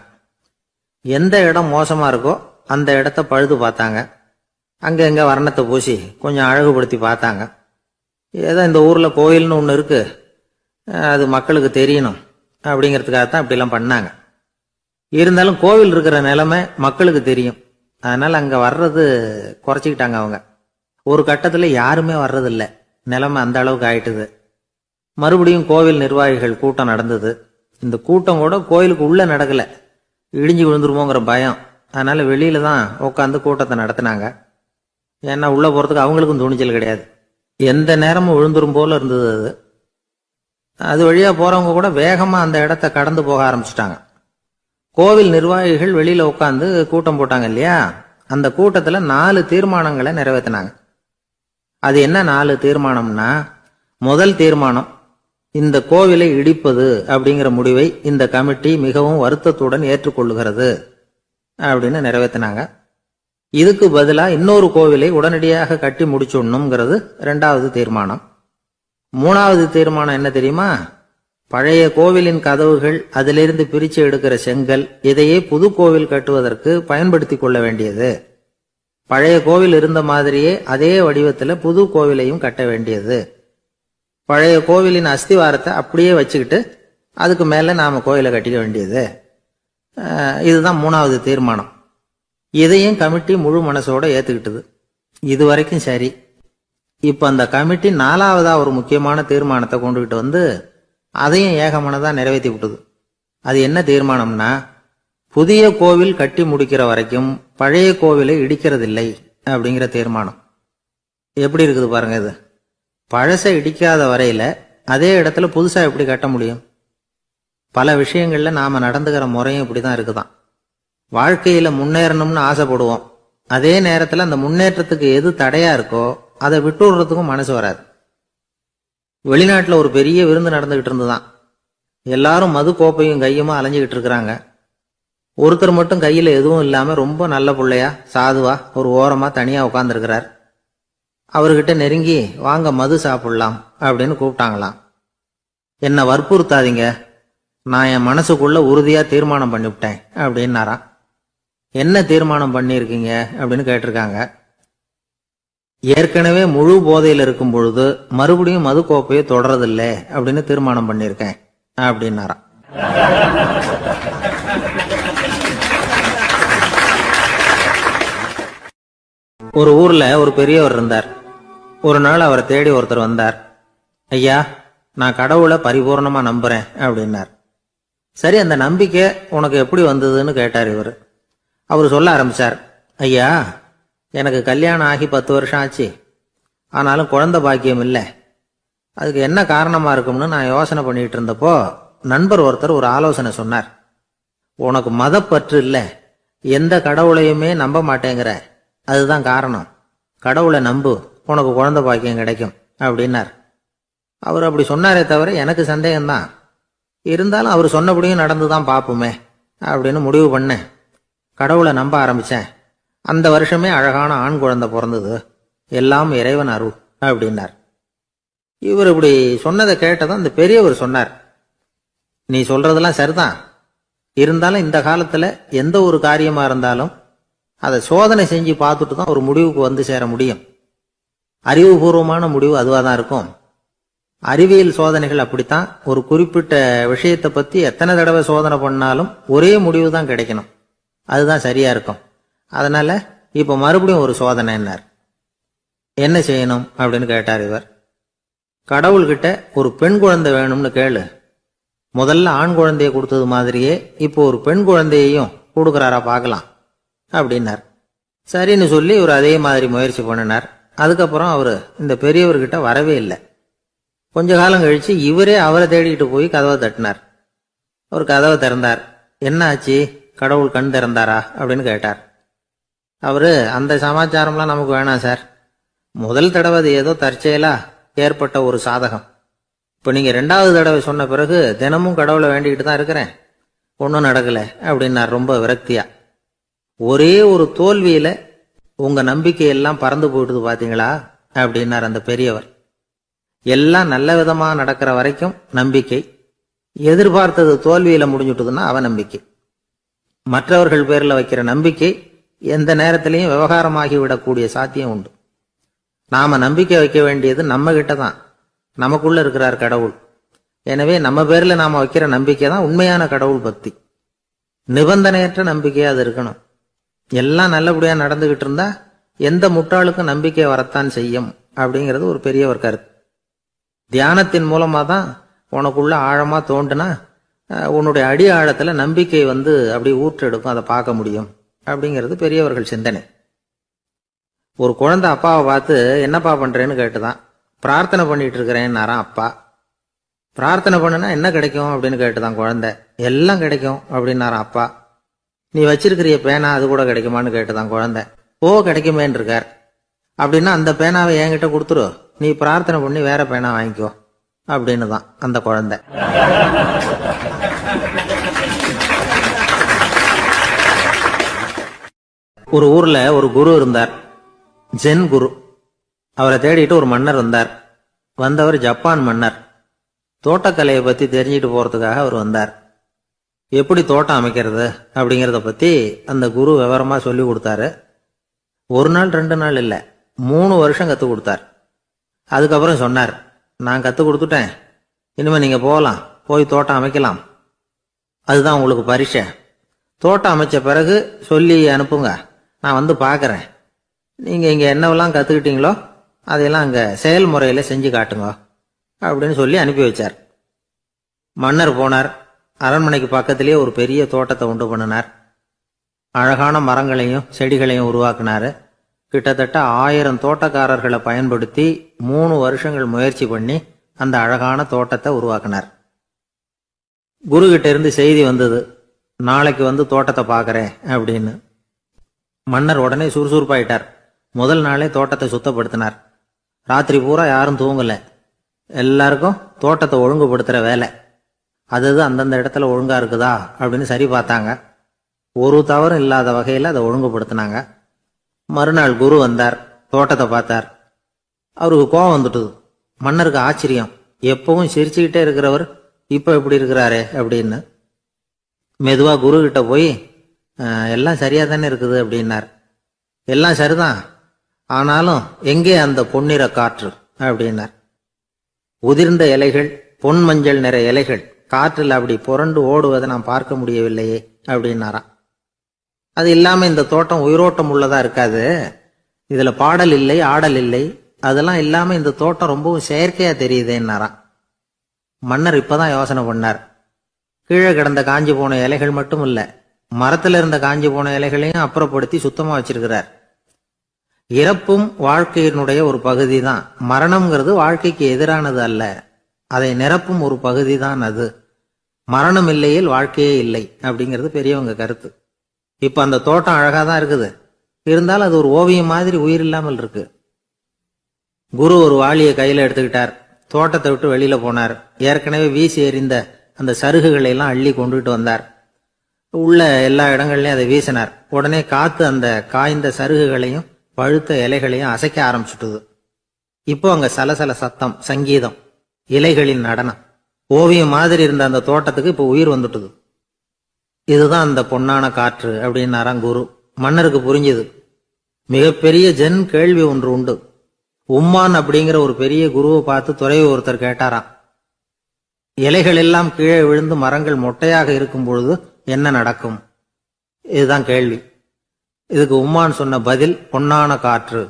Speaker 1: எந்த இடம் மோசமா இருக்கோ அந்த இடத்த பழுது பார்த்தாங்க. அங்க எங்க வர்ணத்தை பூசி கொஞ்சம் அழகுபடுத்தி பார்த்தாங்க. ஏதோ இந்த ஊர்ல கோயில்னு ஒன்று இருக்கு, அது மக்களுக்கு தெரியணும் அப்படிங்கிறதுக்காகத்தான் இப்படிலாம் பண்ணாங்க. இருந்தாலும் கோவில் இருக்கிற நிலைமை மக்களுக்கு தெரியும். அதனால அங்க வர்றது குறைச்சிக்கிட்டாங்க அவங்க. ஒரு கட்டத்துல யாருமே வர்றதில்லை. நிலைமை அந்த அளவுக்கு ஆயிட்டுது. மறுபடியும் கோவில் நிர்வாகிகள் கூட்டம் நடந்தது. இந்த கூட்டம் கூட கோயிலுக்கு உள்ள நடக்கல, இடிஞ்சு விழுந்துருமோங்கிற பயம். அதனால வெளியில தான் உட்காந்து கூட்டத்தை நடத்தினாங்க. ஏன்னா உள்ள போறதுக்கு அவங்களுக்கும் துணிச்சல் கிடையாது. எந்த நேரமும் விழுந்துரும் போல இருந்தது அது. அது வழியா போறவங்க கூட வேகமா அந்த இடத்த கடந்து போக ஆரம்பிச்சுட்டாங்க. கோவில் நிர்வாகிகள் வெளியில உட்காந்து கூட்டம் போட்டாங்க இல்லையா, அந்த கூட்டத்துல 4 தீர்மானங்களை நிறைவேற்றினாங்க. அது என்ன 4 தீர்மானம்னா, முதல் தீர்மானம், இந்த கோவிலை இடிப்பது அப்படிங்கிற முடிவை இந்த கமிட்டி மிகவும் வருத்தத்துடன் ஏற்றுக்கொள்ளுகிறது அப்படின்னு நிறைவேற்றினாங்க. இதுக்கு பதிலா இன்னொரு கோவிலை உடனடியாக கட்டி முடிச்சுடணுங்கிறது 2வது தீர்மானம். 3வது தீர்மானம் என்ன தெரியுமா, பழைய கோவிலின் கதவுகள், அதிலிருந்து பிரிச்சு எடுக்கிற செங்கல், இதையே புது கோவில் கட்டுவதற்கு பயன்படுத்தி கொள்ள வேண்டியது. பழைய கோவில் இருந்த மாதிரியே அதே வடிவத்துல புது கோவிலையும் கட்ட வேண்டியது. பழைய கோவிலின் அஸ்திவாரத்தை அப்படியே வச்சுக்கிட்டு அதுக்கு மேல நாம கோயிலை கட்டிக்க வேண்டியது. இதுதான் 3வது தீர்மானம். இதையும் கமிட்டி முழு மனசோட ஏத்துக்கிட்டது. இது வரைக்கும் சரி. இப்ப அந்த கமிட்டி 4வதா ஒரு முக்கியமான தீர்மானத்தை கொண்டுகிட்டு வந்து அதையும் ஏகமனதா நிறைவேற்றி விட்டது. அது என்ன தீர்மானம்னா, புதிய கோவில் கட்டி முடிக்கிற வரைக்கும் பழைய கோவிலை இடிக்கிறதில்லை அப்படிங்கிற தீர்மானம். எப்படி இருக்குது பாருங்க இது. பழசை இடிக்காத வரையில அதே இடத்துல புதுசா எப்படி கட்ட முடியும்? பல விஷயங்கள்ல நாம நடந்துகிற முறையும் இப்படிதான் இருக்குதான். வாழ்க்கையில முன்னேறணும்னு ஆசைப்படுவோம். அதே நேரத்துல அந்த முன்னேற்றத்துக்கு எது தடையா இருக்கோ அதை விட்டு விடுறதுக்கும் மனசு வராது. வெளிநாட்டுல ஒரு பெரிய விருந்து நடந்துகிட்டு இருந்துதான். எல்லாரும் மது கோப்பையும் கையுமா அலைஞ்சுகிட்டு இருக்கிறாங்க. ஒருத்தர் மட்டும் கையில எதுவும் இல்லாம ரொம்ப நல்ல பிள்ளையா சாதுவா ஒரு ஓரமா தனியா உட்கார்ந்துருக்கிறார். அவர்கிட்ட நெருங்கி, வாங்க மது சாப்பிடலாம் அப்படின்னு கூப்பிட்டாங்களாம். என்ன வற்புறுத்தாதீங்க, நான் என் மனசுக்குள்ள உறுதியா தீர்மானம் பண்ணிவிட்டேன் அப்படின்னாராம். என்ன தீர்மானம் பண்ணியிருக்கீங்க அப்படின்னு கேட்டிருக்காங்க. ஏற்கனவே முழு போதையில் இருக்கும் பொழுது மறுபடியும் மது கோப்பையை தொடரதில்லை அப்படின்னு தீர்மானம் பண்ணியிருக்கேன் அப்படின்னாராம். ஒரு ஊர்ல ஒரு பெரியவர் இருந்தார். ஒரு நாள் அவரை தேடி ஒருத்தர் வந்தார். ஐயா, நான் கடவுளை பரிபூர்ணமா நம்புறேன் அப்படின்னார். சரி, அந்த நம்பிக்கை உனக்கு எப்படி வந்ததுன்னு கேட்டார் இவர். அவர் சொல்ல ஆரம்பிச்சார். ஐயா, எனக்கு கல்யாணம் ஆகி 10 வருஷம் ஆச்சு. ஆனாலும் குழந்தை பாக்கியம் இல்லை. அதுக்கு என்ன காரணமா இருக்கும்னு நான் யோசனை பண்ணிட்டு இருந்தப்போ நண்பர் ஒருத்தர் ஒரு ஆலோசனை சொன்னார். உனக்கு மதப்பற்று இல்லை, எந்த கடவுளையுமே நம்ப மாட்டேங்கிற, அதுதான் காரணம். கடவுளை நம்பு, உனக்கு குழந்தை பாக்கியம் கிடைக்கும் அப்படின்னார். அவர் அப்படி சொன்னாரே தவிர எனக்கு சந்தேகம்தான். இருந்தாலும் அவர் சொன்னபடியும் நடந்துதான் பார்ப்போமே அப்படின்னு முடிவு பண்ணேன். கடவுளை நம்ப ஆரம்பிச்சேன். அந்த வருஷமே அழகான ஆண் குழந்தை பிறந்தது. எல்லாம் இறைவன் அருள் அப்படின்னார். இவர் இப்படி சொன்னதை கேட்டதும் அந்த பெரியவர் சொன்னார், நீ சொல்றதெல்லாம் சரிதான், இருந்தாலும் இந்த காலத்துல எந்த ஒரு காரியமா இருந்தாலும் அதை சோதனை செஞ்சு பார்த்துட்டு தான் ஒரு முடிவுக்கு வந்து சேர முடியும். அறிவுபூர்வமான முடிவு அதுவாக தான் இருக்கும். அறிவியல் சோதனைகள் அப்படித்தான். ஒரு குறிப்பிட்ட விஷயத்தை பத்தி எத்தனை தடவை சோதனை பண்ணாலும் ஒரே முடிவு தான் கிடைக்கணும். அதுதான் சரியா இருக்கும். அதனால இப்ப மறுபடியும் ஒரு சோதனைன்னார். என்ன செய்யணும் அப்படின்னு கேட்டார் இவர். கடவுள்கிட்ட ஒரு பெண் குழந்தை வேணும்னு கேளு. முதல்ல ஆண் குழந்தைய கொடுத்தது மாதிரியே இப்போ ஒரு பெண் குழந்தையையும் கொடுக்கறாரா பார்க்கலாம் அப்படின்னார். சரின்னு சொல்லி இவர் அதே மாதிரி முயற்சி பண்ணினார். அதுக்கப்புறம் அவரு இந்த பெரியவர்கிட்ட வரவே இல்லை. கொஞ்ச காலம் கழிச்சு இவரே அவரை தேடிட்டு போய் கதவை தட்டினார். அவர் கதவை திறந்தார். என்ன ஆச்சு, கடவுள் கண் திறந்தாரா அப்படின்னு கேட்டார். அவரு, அந்த சமாச்சாரம்லாம் நமக்கு வேணாம் சார். முதல் தடவை அது ஏதோ தற்செயலா ஏற்பட்ட ஒரு சாதகம். இப்ப நீங்க 2வது தடவை சொன்ன பிறகு தினமும் கடவுளை வேண்டிக்கிட்டு தான் இருக்கிறேன், ஒன்றும் நடக்கல அப்படின்னார் ரொம்ப விரக்தியா. ஒரே ஒரு தோல்வியில உங்க நம்பிக்கையெல்லாம் பறந்து போயிடுது பாத்தீங்களா அப்படின்னார் அந்த பெரியவர். எல்லாம் நல்ல விதமா நடக்கிற வரைக்கும் நம்பிக்கை, எதிர்பார்த்தது தோல்வியில முடிஞ்சுட்டுதுன்னா அவநம்பிக்கை. மற்றவர்கள் பேர்ல வைக்கிற நம்பிக்கை எந்த நேரத்திலையும் விவகாரமாகி விடக்கூடிய சாத்தியம் உண்டு. நாம நம்பிக்கை வைக்க வேண்டியது நம்ம கிட்ட தான். நமக்குள்ள இருக்கிறார் கடவுள். எனவே நம்ம பேர்ல நாம வைக்கிற நம்பிக்கை தான் உண்மையான கடவுள் பக்தி. நிபந்தனையற்ற நம்பிக்கையா அது இருக்கணும். எல்லாம் நல்லபடியா நடந்துகிட்டு இருந்தா எந்த முட்டாளுக்கும் நம்பிக்கை வரத்தான் செய்யும் அப்படிங்கிறது ஒரு பெரியவர் கருத்து. தியானத்தின் மூலமா தான் உனக்குள்ள ஆழமா தோண்டுனா உன்னுடைய அடி ஆழத்துல நம்பிக்கை அப்படி ஊற்றெடுக்கும், அதை பார்க்க முடியும் அப்படிங்கிறது பெரியவர்கள் சிந்தனை. ஒரு குழந்தை அப்பாவை பார்த்து என்னப்பா பண்றேன்னு கேட்டுதான். பிரார்த்தனை பண்ணிட்டு இருக்கிறேன்னாராம் அப்பா. பிரார்த்தனை பண்ணுனா என்ன கிடைக்கும் அப்படின்னு கேட்டுதான் குழந்தை. எல்லாம் கிடைக்கும் அப்படின்னாராம் அப்பா. நீ வச்சிருக்கிறிய பேனா அது கூட கிடைக்குமான்னு கேட்டுதான் குழந்தை. ஓ, கிடைக்குமேன்னு இருக்கார். அப்படின்னா அந்த பேனாவை என்கிட்ட கொடுத்துரு, நீ பிரார்த்தனை பண்ணி வேற பேனா வாங்கிக்கோ அப்படின்னு தான் அந்த குழந்தை. ஒரு ஊர்ல ஒரு குரு இருந்தார், ஜென் குரு. அவரை தேடிட்டு ஒரு மன்னர் வந்தார். வந்தவர் ஜப்பான் மன்னர். தோட்டக்கலையை பத்தி தெரிஞ்சுட்டு போறதுக்காக அவர் வந்தார். எப்படி தோட்டம் அமைக்கிறது அப்படிங்கிறத பத்தி அந்த குரு விவரமா சொல்லி கொடுத்தாரு. 1 நாள் 2 நாள் இல்ல, 3 வருஷம் கத்து கொடுத்தார். அதுக்கப்புறம் சொன்னார், நான் கத்து கொடுத்துட்டேன், இனிமே நீங்க போகலாம், போய் தோட்டம் அமைக்கலாம். அதுதான் உங்களுக்கு பரிசை. தோட்டம் அமைச்ச பிறகு சொல்லி அனுப்புங்க, நான் வந்து பார்க்கறேன். நீங்க இங்க என்னவெல்லாம் கத்துக்கிட்டீங்களோ அதையெல்லாம் அங்க செயல்முறையில செஞ்சு காட்டுங்க அப்படின்னு சொல்லி அனுப்பி வச்சார். மன்னர் போனார். அரண்மனைக்கு பக்கத்திலேயே ஒரு பெரிய தோட்டத்தை உண்டு பண்ணினார். அழகான மரங்களையும் செடிகளையும் உருவாக்கினாரு. கிட்டத்தட்ட 1000 தோட்டக்காரர்களை பயன்படுத்தி 3 வருஷங்கள் முயற்சி பண்ணி அந்த அழகான தோட்டத்தை உருவாக்கினார். குரு கிட்ட இருந்து செய்தி வந்தது, நாளைக்கு வந்து தோட்டத்தை பார்க்கறேன் அப்படின்னு. மன்னர் உடனே சுறுசுறுப்பாயிட்டார். முதல் நாளே தோட்டத்தை சுத்தப்படுத்தினார். ராத்திரி பூரா யாரும் தூங்கல. எல்லாருக்கும் தோட்டத்தை ஒழுங்குபடுத்துற வேலை. அது அந்தந்த இடத்துல ஒழுங்கா இருக்குதா அப்படின்னு சரி பார்த்தாங்க. ஒரு தவறும் இல்லாத வகையில அதை ஒழுங்குபடுத்தினாங்க. மறுநாள் குரு வந்தார், தோட்டத்தை பார்த்தார். அவருக்கு கோபம் வந்துட்டுது. மன்னருக்கு ஆச்சரியம், எப்பவும் சிரிச்சுக்கிட்டே இருக்கிறவர் இப்ப எப்படி இருக்கிறாரே அப்படின்னு. மெதுவா குரு கிட்ட போய், எல்லாம் சரியா தானே இருக்குது அப்படின்னார். எல்லாம் சரிதான், ஆனாலும் எங்கே அந்த பொன்னிற காற்று அப்படின்னார். உதிர்ந்த இலைகள், பொன் மஞ்சள் நிற இலைகள் காற்றில் அப்படி புரண்டு ஓடுவதை நான் பார்க்க முடியவில்லையே அப்படின்னாராம். அது இல்லாம இந்த தோட்டம் உயிரோட்டம் உள்ளதா இருக்காது, இதுல பாடல் இல்லை, ஆடல் இல்லை, அதெல்லாம் இல்லாம இந்த தோட்டம் ரொம்பவும் செயற்கையா தெரியுதேன்னாராம். மன்னர் இப்பதான் யோசனை பண்ணார். கீழே கிடந்த காஞ்சி போன இலைகள் மட்டும் இல்ல, மரத்துல இருந்த காஞ்சி போன இலைகளையும் அப்புறப்படுத்தி சுத்தமா வச்சிருக்கிறார். இறப்பும் வாழ்க்கையினுடைய ஒரு பகுதி தான். மரணம்ங்கிறது வாழ்க்கைக்கு எதிரானது அல்ல, அதை நிரப்பும் ஒரு பகுதி தான் அது. மரணம் இல்லையில் வாழ்க்கையே இல்லை அப்படிங்கிறது பெரியவங்க கருத்து. இப்ப அந்த தோட்டம் அழகா தான் இருக்குது, இருந்தாலும் அது ஒரு ஓவியம் மாதிரி உயிர் இல்லாமல் இருக்கு. குரு ஒரு வாளியை கையில எடுத்துக்கிட்டார். தோட்டத்தை விட்டு வெளியில போனார். ஏற்கனவே வீசி எறிந்த அந்த சருகுகளை எல்லாம் அள்ளி கொண்டுட்டு வந்தார். உள்ள எல்லா இடங்கள்லயும் அதை வீசினார். உடனே காத்து அந்த காய்ந்த சருகுகளையும் பழுத்த இலைகளையும் அசைக்க ஆரம்பிச்சுட்டுது. இப்போ அங்க சலசல சத்தம், சங்கீதம், இலைகளின் நடனம், ஓவியம் மாதிரி இருந்த அந்த தோட்டத்துக்கு இப்போ உயிர் வந்துட்டுது. இதுதான் அந்த பொன்னான காற்று அப்படின்னாராம் குரு. மன்னருக்கு புரிஞ்சுது. மிகப்பெரிய ஜென் கேள்வி ஒன்று உண்டு. உம்மான் அப்படிங்கிற ஒரு பெரிய குருவை பார்த்து துறவி ஒருத்தர் கேட்டாராம், இலைகள் எல்லாம் கீழே விழுந்து மரங்கள் மொட்டையாக இருக்கும் பொழுது என்ன நடக்கும்? இதுதான் கேள்வி. இதுக்கு உம்மான் சொன்ன பதில் பொன்னான காற்று,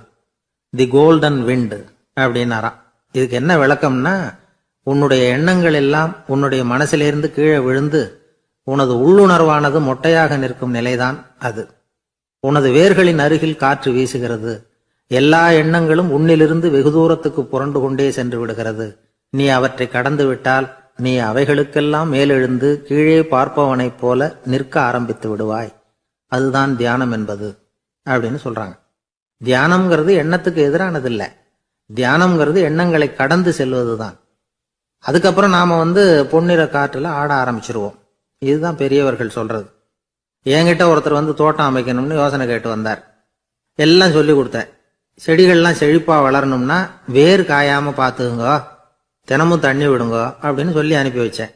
Speaker 1: தி கோல்டன் விண்ட் அப்படின்னாராம். இதுக்கு என்ன விளக்கம்னா, உன்னுடைய எண்ணங்கள் எல்லாம் உன்னுடைய மனசிலிருந்து கீழே விழுந்து உனது உள்ளுணர்வானது மொட்டையாக நிற்கும் நிலைதான் அது. உனது வேர்களின் அருகில் காற்று வீசுகிறது. எல்லா எண்ணங்களும் உன்னிலிருந்து வெகு தூரத்துக்கு புரண்டு கொண்டே சென்று விடுகிறது. நீ அவற்றை கடந்து விட்டால் நீ அவைகளுக்கெல்லாம் மேலெழுந்து கீழே பார்ப்பவனைப் போல நிற்க ஆரம்பித்து விடுவாய். அதுதான் தியானம் என்பது அப்படின்னு சொல்றாங்க. தியானம்ங்கிறது எண்ணத்துக்கு எதிரானது இல்லை. தியானம்ங்கிறது எண்ணங்களை கடந்து செல்வதுதான். அதுக்கப்புறம் நாம பொன்னிற காற்றுல ஆட ஆரம்பிச்சிருவோம். இதுதான் பெரியவர்கள் சொல்றது. என்கிட்ட ஒருத்தர் தோட்டம் அமைக்கணும்னு யோசனை கேட்டு வந்தார். எல்லாம் சொல்லி கொடுத்தேன். செடிகள்லாம் செழிப்பா வளரணும்னா வேர் காயாம பாத்துக்குங்க, தினமும் தண்ணி விடுங்க அப்படின்னு சொல்லி அனுப்பி வச்சேன்.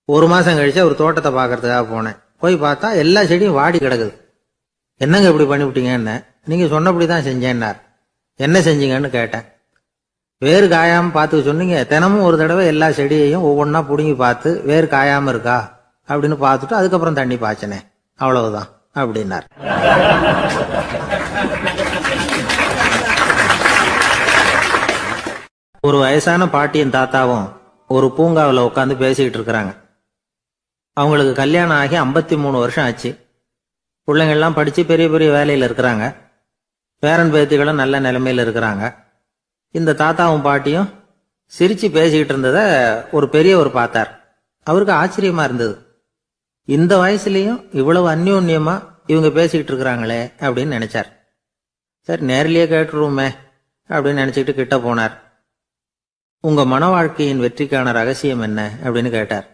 Speaker 1: ஒரு மாசம் கழிச்சு அவர் தோட்டத்தை பாக்கிறதுக்காக போனேன். போய் பார்த்தா எல்லா செடியும் வாடி கிடக்குது. என்னங்க இப்படி பண்ணிவிட்டீங்கன்னு. நீங்க சொன்னபடிதான் செஞ்சேன்னார். என்ன செஞ்சீங்கன்னு கேட்டேன். வேறு காயாம பார்த்துக்க சொன்னீங்க. தினமும் ஒரு தடவை எல்லா செடியையும் ஒவ்வொன்னா புடுங்கி பார்த்து வேறு காயாம இருக்கா அப்படின்னு பார்த்துட்டு அதுக்கப்புறம் தண்ணி பாய்ச்சனே, அவ்வளவுதான் அப்படின்னார். ஒரு வயசான பாட்டியும் தாத்தாவும் ஒரு பூங்காவில் உட்காந்து பேசிக்கிட்டு இருக்கிறாங்க. அவங்களுக்கு கல்யாணம் ஆகி 53 வருஷம் ஆச்சு. பிள்ளைங்கள்லாம் படிச்சு பெரிய பெரிய வேலையில இருக்கிறாங்க. பேரன் பேத்திகளும் நல்ல நிலைமையில இருக்கிறாங்க. இந்த தாத்தாவும் பாட்டியும் சிரிச்சு பேசிக்கிட்டு இருந்தத ஒரு பெரியவர் பார்த்தார். அவருக்கு ஆச்சரியமா இருந்தது. இந்த வயசுலயும் இவ்வளவு அந்யோன்யமா இவங்க பேசிக்கிட்டு இருக்கிறாங்களே அப்படின்னு நினைச்சார். சரி, நேரிலேயே கேட்டுருவோமே அப்படின்னு நினைச்சுக்கிட்டு கிட்ட போனார். உங்க மன வாழ்க்கையின் வெற்றிக்கான ரகசியம் என்ன அப்படின்னு கேட்டார்.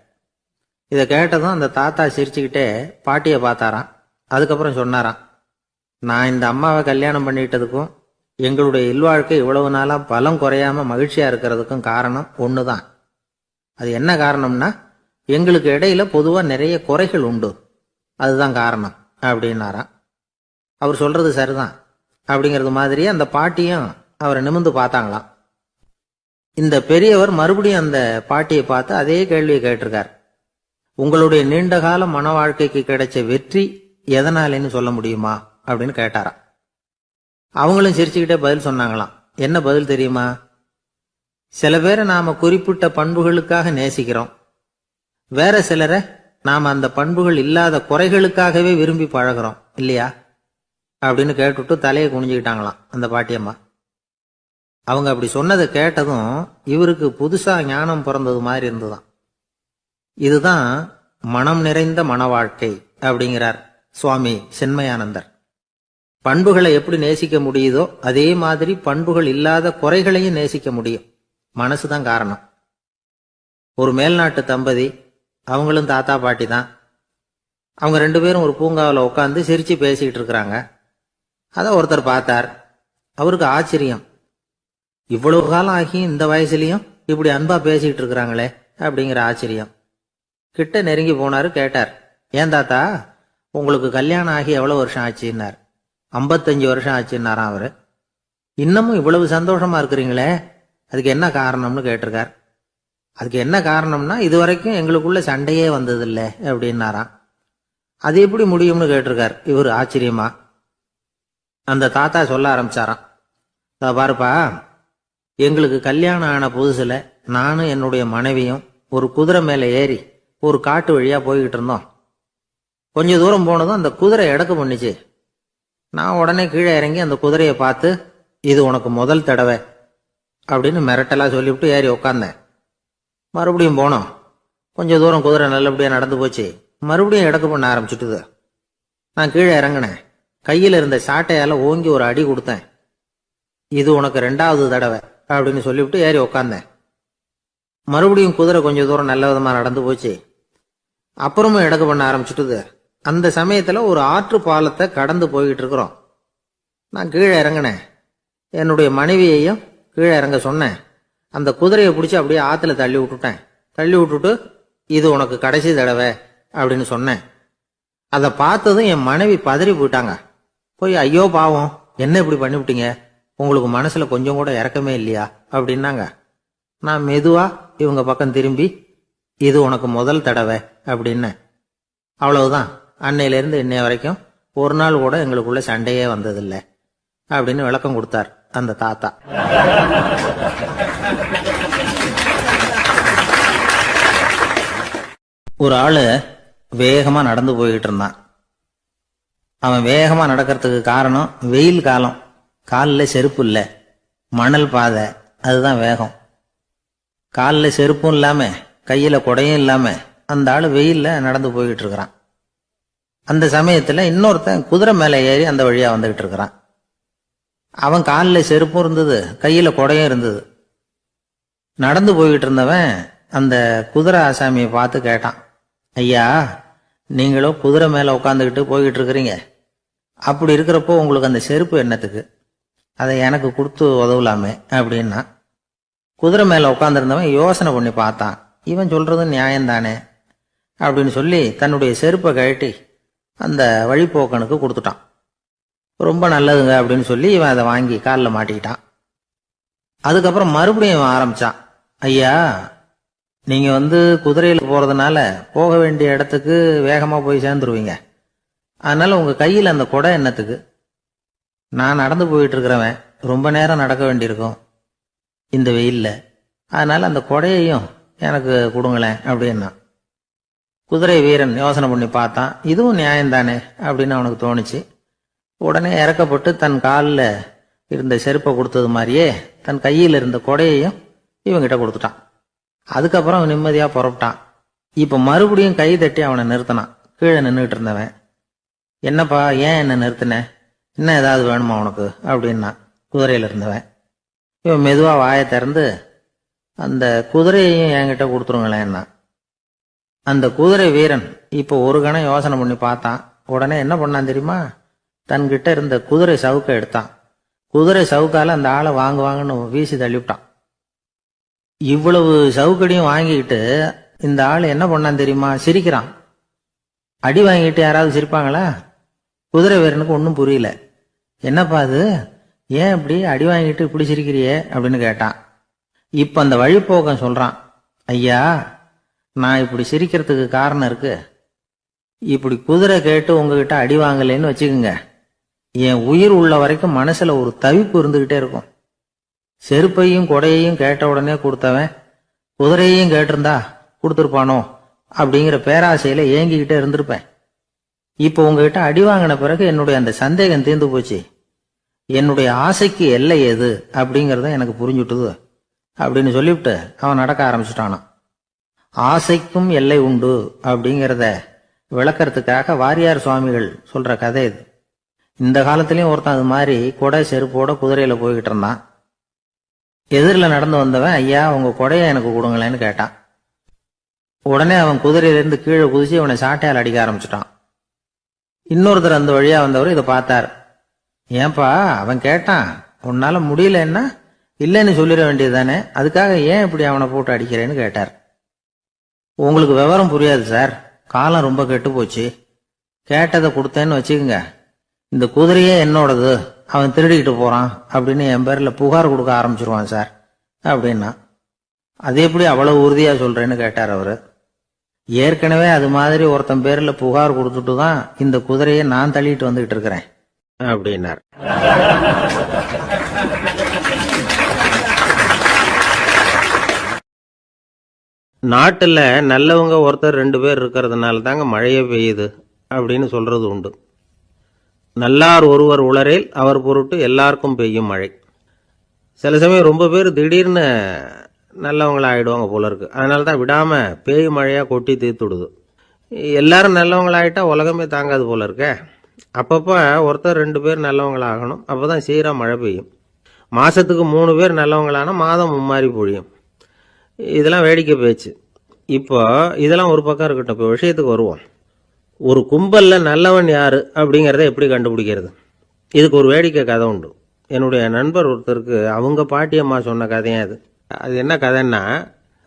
Speaker 1: இதை கேட்டதும் அந்த தாத்தா சிரிச்சுக்கிட்டே பாட்டியை பார்த்தாராம். அதுக்கப்புறம் சொன்னாராம், நான் இந்த அம்மாவை கல்யாணம் பண்ணிட்டதுக்கும் எங்களுடைய இல்வாழ்க்கை இவ்வளவு நாளா பலம் குறையாம மகிழ்ச்சியா இருக்கிறதுக்கும் காரணம் ஒண்ணுதான். அது என்ன காரணம்னா, எங்களுக்கு இடையில பொதுவா நிறைய குறைகள் உண்டு, அதுதான் காரணம் அப்படின்னாராம். அவர் சொல்றது சரிதான் அப்படிங்கிறது மாதிரியே அந்த பாட்டியும் அவரை நிமிர்ந்து பார்த்தாங்களாம். இந்த பெரியவர் மறுபடியும் அந்த பாட்டியை பார்த்து அதே கேள்வியை கேட்டிருக்கார். உங்களுடைய நீண்டகால மன வாழ்க்கைக்கு கிடைச்ச வெற்றி எதனாலேன்னு சொல்ல முடியுமா அப்படின்னு கேட்டாராம். அவங்களும் சிரிச்சுக்கிட்டே பதில் சொன்னாங்களாம். என்ன பதில் தெரியுமா? சில பேரை நாம குறிப்பிட்ட பண்புகளுக்காக நேசிக்கிறோம், வேற சிலரை நாம அந்த பண்புகள் இல்லாத குறைகளுக்காகவே விரும்பி பழகிறோம் இல்லையா அப்படின்னு கேட்டுட்டு தலையை குனிஞ்சுக்கிட்டாங்களாம் அந்த பாட்டியம்மா. அவங்க அப்படி சொன்னதை கேட்டதும் இவருக்கு புதுசா ஞானம் பிறந்தது மாதிரி இருந்துதான். இதுதான் மனம் நிறைந்த மன வாழ்க்கை அப்படிங்கிறார் சுவாமி சின்மயானந்தர். பண்புகளை எப்படி நேசிக்க முடியுதோ அதே மாதிரி பண்புகள் இல்லாத குறைகளையும் நேசிக்க முடியும். மனசுதான் காரணம். ஒரு மேல்நாட்டு தம்பதி, அவங்களும் தாத்தா பாட்டி தான். அவங்க 2 பேரும் ஒரு பூங்காவில் உட்காந்து சிரிச்சு பேசிக்கிட்டு இருக்கிறாங்க. அதை ஒருத்தர் பார்த்தார். அவருக்கு ஆச்சரியம். இவ்வளவு காலம் ஆகி இந்த வயசுலயும் இப்படி அன்பா பேசிக்கிட்டு இருக்கிறாங்களே அப்படிங்கிற ஆச்சரியம். கிட்ட நெருங்கி போனாரு. கேட்டார், ஏன் தாத்தா உங்களுக்கு கல்யாணம் ஆகி எவ்வளவு வருஷம் ஆச்சுன்னார். 55 வருஷம் ஆச்சுன்னாராம் அவரு. இன்னமும் இவ்வளவு சந்தோஷமா இருக்கிறீங்களே, அதுக்கு என்ன காரணம்னு கேட்டிருக்கார். அதுக்கு என்ன காரணம்னா, இதுவரைக்கும் எங்களுக்குள்ள சண்டையே வந்ததில்லை அப்படின்னாராம். அது எப்படி முடியும்னு கேட்டிருக்கார் இவர் ஆச்சரியமா. அந்த தாத்தா சொல்ல ஆரம்பிச்சாராம், பாருப்பா, எங்களுக்கு கல்யாணம் ஆன புதுசுல நானும் என்னுடைய மனைவியும் ஒரு குதிரை மேல ஏறி ஒரு காட்டு வழியா போய்கிட்டு இருந்தோம். கொஞ்ச தூரம் போனதும் அந்த குதிரை எடக்கு பண்ணிச்சு. நான் உடனே கீழே இறங்கி அந்த குதிரையை பார்த்து, இது உனக்கு முதல் தடவை அப்படின்னு மிரட்டலா சொல்லிவிட்டு ஏறி உக்காந்தேன். மறுபடியும் போனோம். கொஞ்ச தூரம் குதிரை நல்லபடியா நடந்து போச்சு. மறுபடியும் எடக்கு பண்ண ஆரம்பிச்சுட்டுது. நான் கீழே இறங்கினேன். கையில் இருந்த சாட்டையால ஓங்கி ஒரு அடி கொடுத்தேன். இது உனக்கு 2வது தடவை அப்படின்னு சொல்லிவிட்டு ஏறி உக்காந்தேன். மறுபடியும் குதிரை கொஞ்சம் தூரம் நல்ல விதமா நடந்து போச்சு. அப்புறமும் இடக்கு பண்ண ஆரம்பிச்சுட்டுது. அந்த சமயத்துல ஒரு ஆற்று பாலத்தை கடந்து போய்கிட்டு இருக்கிறோம். நான் கீழே இறங்கினேன். என்னுடைய மனைவியையும் கீழே இறங்க சொன்னேன். அந்த குதிரையை பிடிச்சி அப்படியே ஆத்துல தள்ளி விட்டுட்டேன். தள்ளி விட்டுட்டு இது உனக்கு கடைசி தடவை அப்படின்னு சொன்னேன். அதை பார்த்ததும் என் மனைவி பதறி போயிட்டாங்க. போய் ஐயோ பாவம், என்ன இப்படி பண்ணிவிட்டீங்க, உங்களுக்கு மனசுல கொஞ்சம் கூட இறக்கமே இல்லையா அப்படின்னாங்க. நான் மெதுவா இவங்க பக்கம் திரும்பி இது உனக்கு முதல் தடவை அப்படின்னு. அவ்வளவுதான், அன்னையிலேருந்து இன்னைய வரைக்கும் ஒரு நாள் கூட எங்களுக்குள்ள சண்டையே வந்ததில்லை அப்படின்னு விளக்கம் கொடுத்தார் அந்த தாத்தா. ஒரு ஆளு வேகமா நடந்து போய்கிட்டு இருந்தான். அவன் வேகமா நடக்கிறதுக்கு காரணம் வெயில் காலம், காலில் செருப்பு இல்லை, மணல் பாதை, அதுதான் வேகம். காலில் செருப்பும் இல்லாம கையில குடையும் இல்லாம அந்த ஆளு வெயில்ல நடந்து போய்கிட்டு இருக்கிறான். அந்த சமயத்துல இன்னொருத்தன் குதிரை மேல ஏறி அந்த வழியா வந்துகிட்டு இருக்கிறான். அவன் காலில் செருப்பும் இருந்தது, கையில குடையும் இருந்தது. நடந்து போய்கிட்டு இருந்தவன் அந்த குதிரை ஆசாமியை பார்த்து கேட்டான், ஐயா, நீங்களும் குதிரை மேல உட்காந்துக்கிட்டு போய்கிட்டு இருக்கிறீங்க, அப்படி இருக்கிறப்போ உங்களுக்கு அந்த செருப்பு என்னத்துக்கு, அதை எனக்கு கொடுத்து உதவலாமே அப்படின்னா. குதிரை மேல உட்காந்துருந்தவன் யோசனை பண்ணி பார்த்தான். இவன் சொல்றது நியாயம்தானே அப்படின்னு சொல்லி தன்னுடைய செருப்பை கழட்டி அந்த வழிப்போக்கனுக்கு கொடுத்துட்டான். ரொம்ப நல்லதுங்க அப்படின்னு சொல்லி இவன் அதை வாங்கி காலில் மாட்டிக்கிட்டான். அதுக்கப்புறம் மறுபடியும் இவன் ஆரம்பிச்சான், ஐயா, நீங்க குதிரையில போறதுனால போக வேண்டிய இடத்துக்கு வேகமா போய் சேர்ந்துருவீங்க, அதனால உங்க கையில் அந்த குடை என்னத்துக்கு, நான் நடந்து போயிட்டு இருக்கிறவன் ரொம்ப நேரம் நடக்க வேண்டியிருக்கும் இந்த வெயில்ல, அதனால அந்த குடையையும் எனக்கு கொடுங்களேன் அப்படின்னா. குதிரை வீரன் யோசனை பண்ணி பார்த்தான், இதுவும் நியாயம்தானே அப்படின்னு அவனுக்கு தோணுச்சு. உடனே இறக்கப்பட்டு தன் காலில் இருந்த செருப்பை கொடுத்தது மாதிரியே தன் கையில் இருந்த கொடையையும் இவங்கிட்ட கொடுத்துட்டான். அதுக்கப்புறம் அவன் நிம்மதியா புறப்பட்டான். இப்ப மறுபடியும் கை தட்டி அவனை நிறுத்தினான். கீழே நின்றுட்டு இருந்தவன், என்னப்பா ஏன் என்ன நிறுத்தின, இன்னும் ஏதாவது வேணுமா உனக்கு அப்படின்னா குதிரையில இருந்தவன். இவன் மெதுவா வாயை திறந்து அந்த குதிரையையும் என்கிட்ட கொடுத்துருங்களேன்னா. அந்த குதிரை வீரன் இப்போ ஒரு கணம் யோசனை பண்ணி பார்த்தான். உடனே என்ன பண்ணான் தெரியுமா, தன்கிட்ட இருந்த குதிரை சவுக்கை எடுத்தான். குதிரை சவுக்கால அந்த ஆளை வாங்குவாங்கன்னு வீசி தள்ளிவிட்டான். இவ்வளவு சவுக்கடியும் வாங்கிக்கிட்டு இந்த ஆள் என்ன பண்ணான் தெரியுமா, சிரிக்கிறான். அடி வாங்கிட்டு யாராவது சிரிப்பாங்களா? குதிரை வீரனுக்கு ஒன்றும் புரியல. என்னப்பா அது, ஏன் இப்படி அடி வாங்கிட்டு இப்படி சிரிக்கிறியே அப்படின்னு கேட்டான். இப்ப அந்த வழிப்போக்கன் சொல்றான், ஐயா, நான் இப்படி சிரிக்கிறதுக்கு காரணம் இருக்கு. இப்படி குதிரை கேட்டு உங்ககிட்ட அடி வாங்கலைன்னு வச்சுக்கோங்க, என் உயிர் உள்ள வரைக்கும் மனசுல ஒரு தவிப்பு இருந்துகிட்டே இருக்கும். செருப்பையும் கொடையையும் கேட்ட உடனே கொடுத்தவன் குதிரையையும் கேட்டிருந்தா கொடுத்துருப்பானோ அப்படிங்கிற பேராசையில ஏங்கிக்கிட்டே இருந்திருப்பேன். இப்போ உங்ககிட்ட அடி வாங்கின பிறகு என்னுடைய அந்த சந்தேகம் தீர்ந்து போச்சு. என்னுடைய ஆசைக்கு எல்லை எது அப்படிங்கறத எனக்கு புரிஞ்சுட்டுது அப்படின்னு சொல்லிவிட்டு அவன் நடக்க ஆரம்பிச்சுட்டானான். ஆசைக்கும் எல்லை உண்டு அப்படிங்கிறத விளக்கறதுக்காக வாரியார் சுவாமிகள் சொல்ற கதை இது. இந்த காலத்திலயும் ஒருத்தன் அது மாதிரி கொடை செருப்போட குதிரையில போய்கிட்டு இருந்தான். எதிரில் நடந்து வந்தவன், ஐயா, உங்க கொடையை எனக்கு கொடுங்களேன்னு கேட்டான். உடனே அவன் குதிரையிலிருந்து கீழே குதிச்சு அவனை சாட்டையால் அடிக்க ஆரம்பிச்சுட்டான். இன்னொருத்தர் அந்த வழியா வந்தவர் இதை பார்த்தார். ஏன்பா, அவன் கேட்டான், உன்னால முடியலன்னா இல்லைன்னு சொல்லிட வேண்டியது தானே, அதுக்காக ஏன் இப்படி அவனை போட்டு அடிக்கிறேன்னு கேட்டார். உங்களுக்கு விவரம் புரியாது சார், காலம் ரொம்ப கெட்டு போச்சு. கேட்டதை கொடுத்தேன்னு வச்சுக்கோங்க, இந்த குதிரையே என்னோடது, அவன் திருடிக்கிட்டு போறான் அப்படின்னு என் பேர்ல புகார் கொடுக்க ஆரம்பிச்சிருவான் சார் அப்படின்னா. அது எப்படி அவ்வளவு உறுதியா சொல்றேன்னு கேட்டார் அவரு. ஏற்கனவே அது மாதிரி ஒருத்தன் பேர்ல புகார் கொடுத்துட்டு தான் இந்த குதிரையை நான் தள்ளிட்டு வந்துகிட்டு இருக்கிறேன் அப்படின்னார். நாட்டுல நல்லவங்க ஒருத்தர் 2 பேர் இருக்கிறதுனால தாங்க மழையே பெய்யுது அப்படின்னு சொல்றது உண்டு. நல்லார் ஒருவர் உளரேல் அவர் பொருட்டு எல்லாருக்கும் பெய்யும் மழை. சில சமயம் ரொம்ப பேர் திடீர்னு நல்லவங்களா ஆயிடுவாங்க போல இருக்கு. அதனால தான் விடாம பேய் மழையா கொட்டி தீர்த்துடுது. எல்லாரும் நல்லவங்களாயிட்டா உலகமே தாங்காது போல இருக்க. அப்பப்போ ஒருத்தர் 2 பேர் நல்லவங்களாகணும், அப்பதான் சீரா மழை பெய்யும். மாசத்துக்கு 3 பேர் நல்லவங்களானா மாதம் மும்மாரி பொழியும். இதெல்லாம் வேடிக்கை பேச்சு. இப்போ இதெல்லாம் ஒரு பக்கம் இருக்கட்டும். இப்போ விஷயத்துக்கு வருவோம். ஒரு கும்பலில் நல்லவன் யார் அப்படிங்கிறத எப்படி கண்டுபிடிக்கிறது? இதுக்கு ஒரு வேடிக்கை கதை உண்டு. என்னுடைய நண்பர் ஒருத்தருக்கு அவங்க பாட்டியம்மா சொன்ன கதையும் அது. அது என்ன கதைன்னா,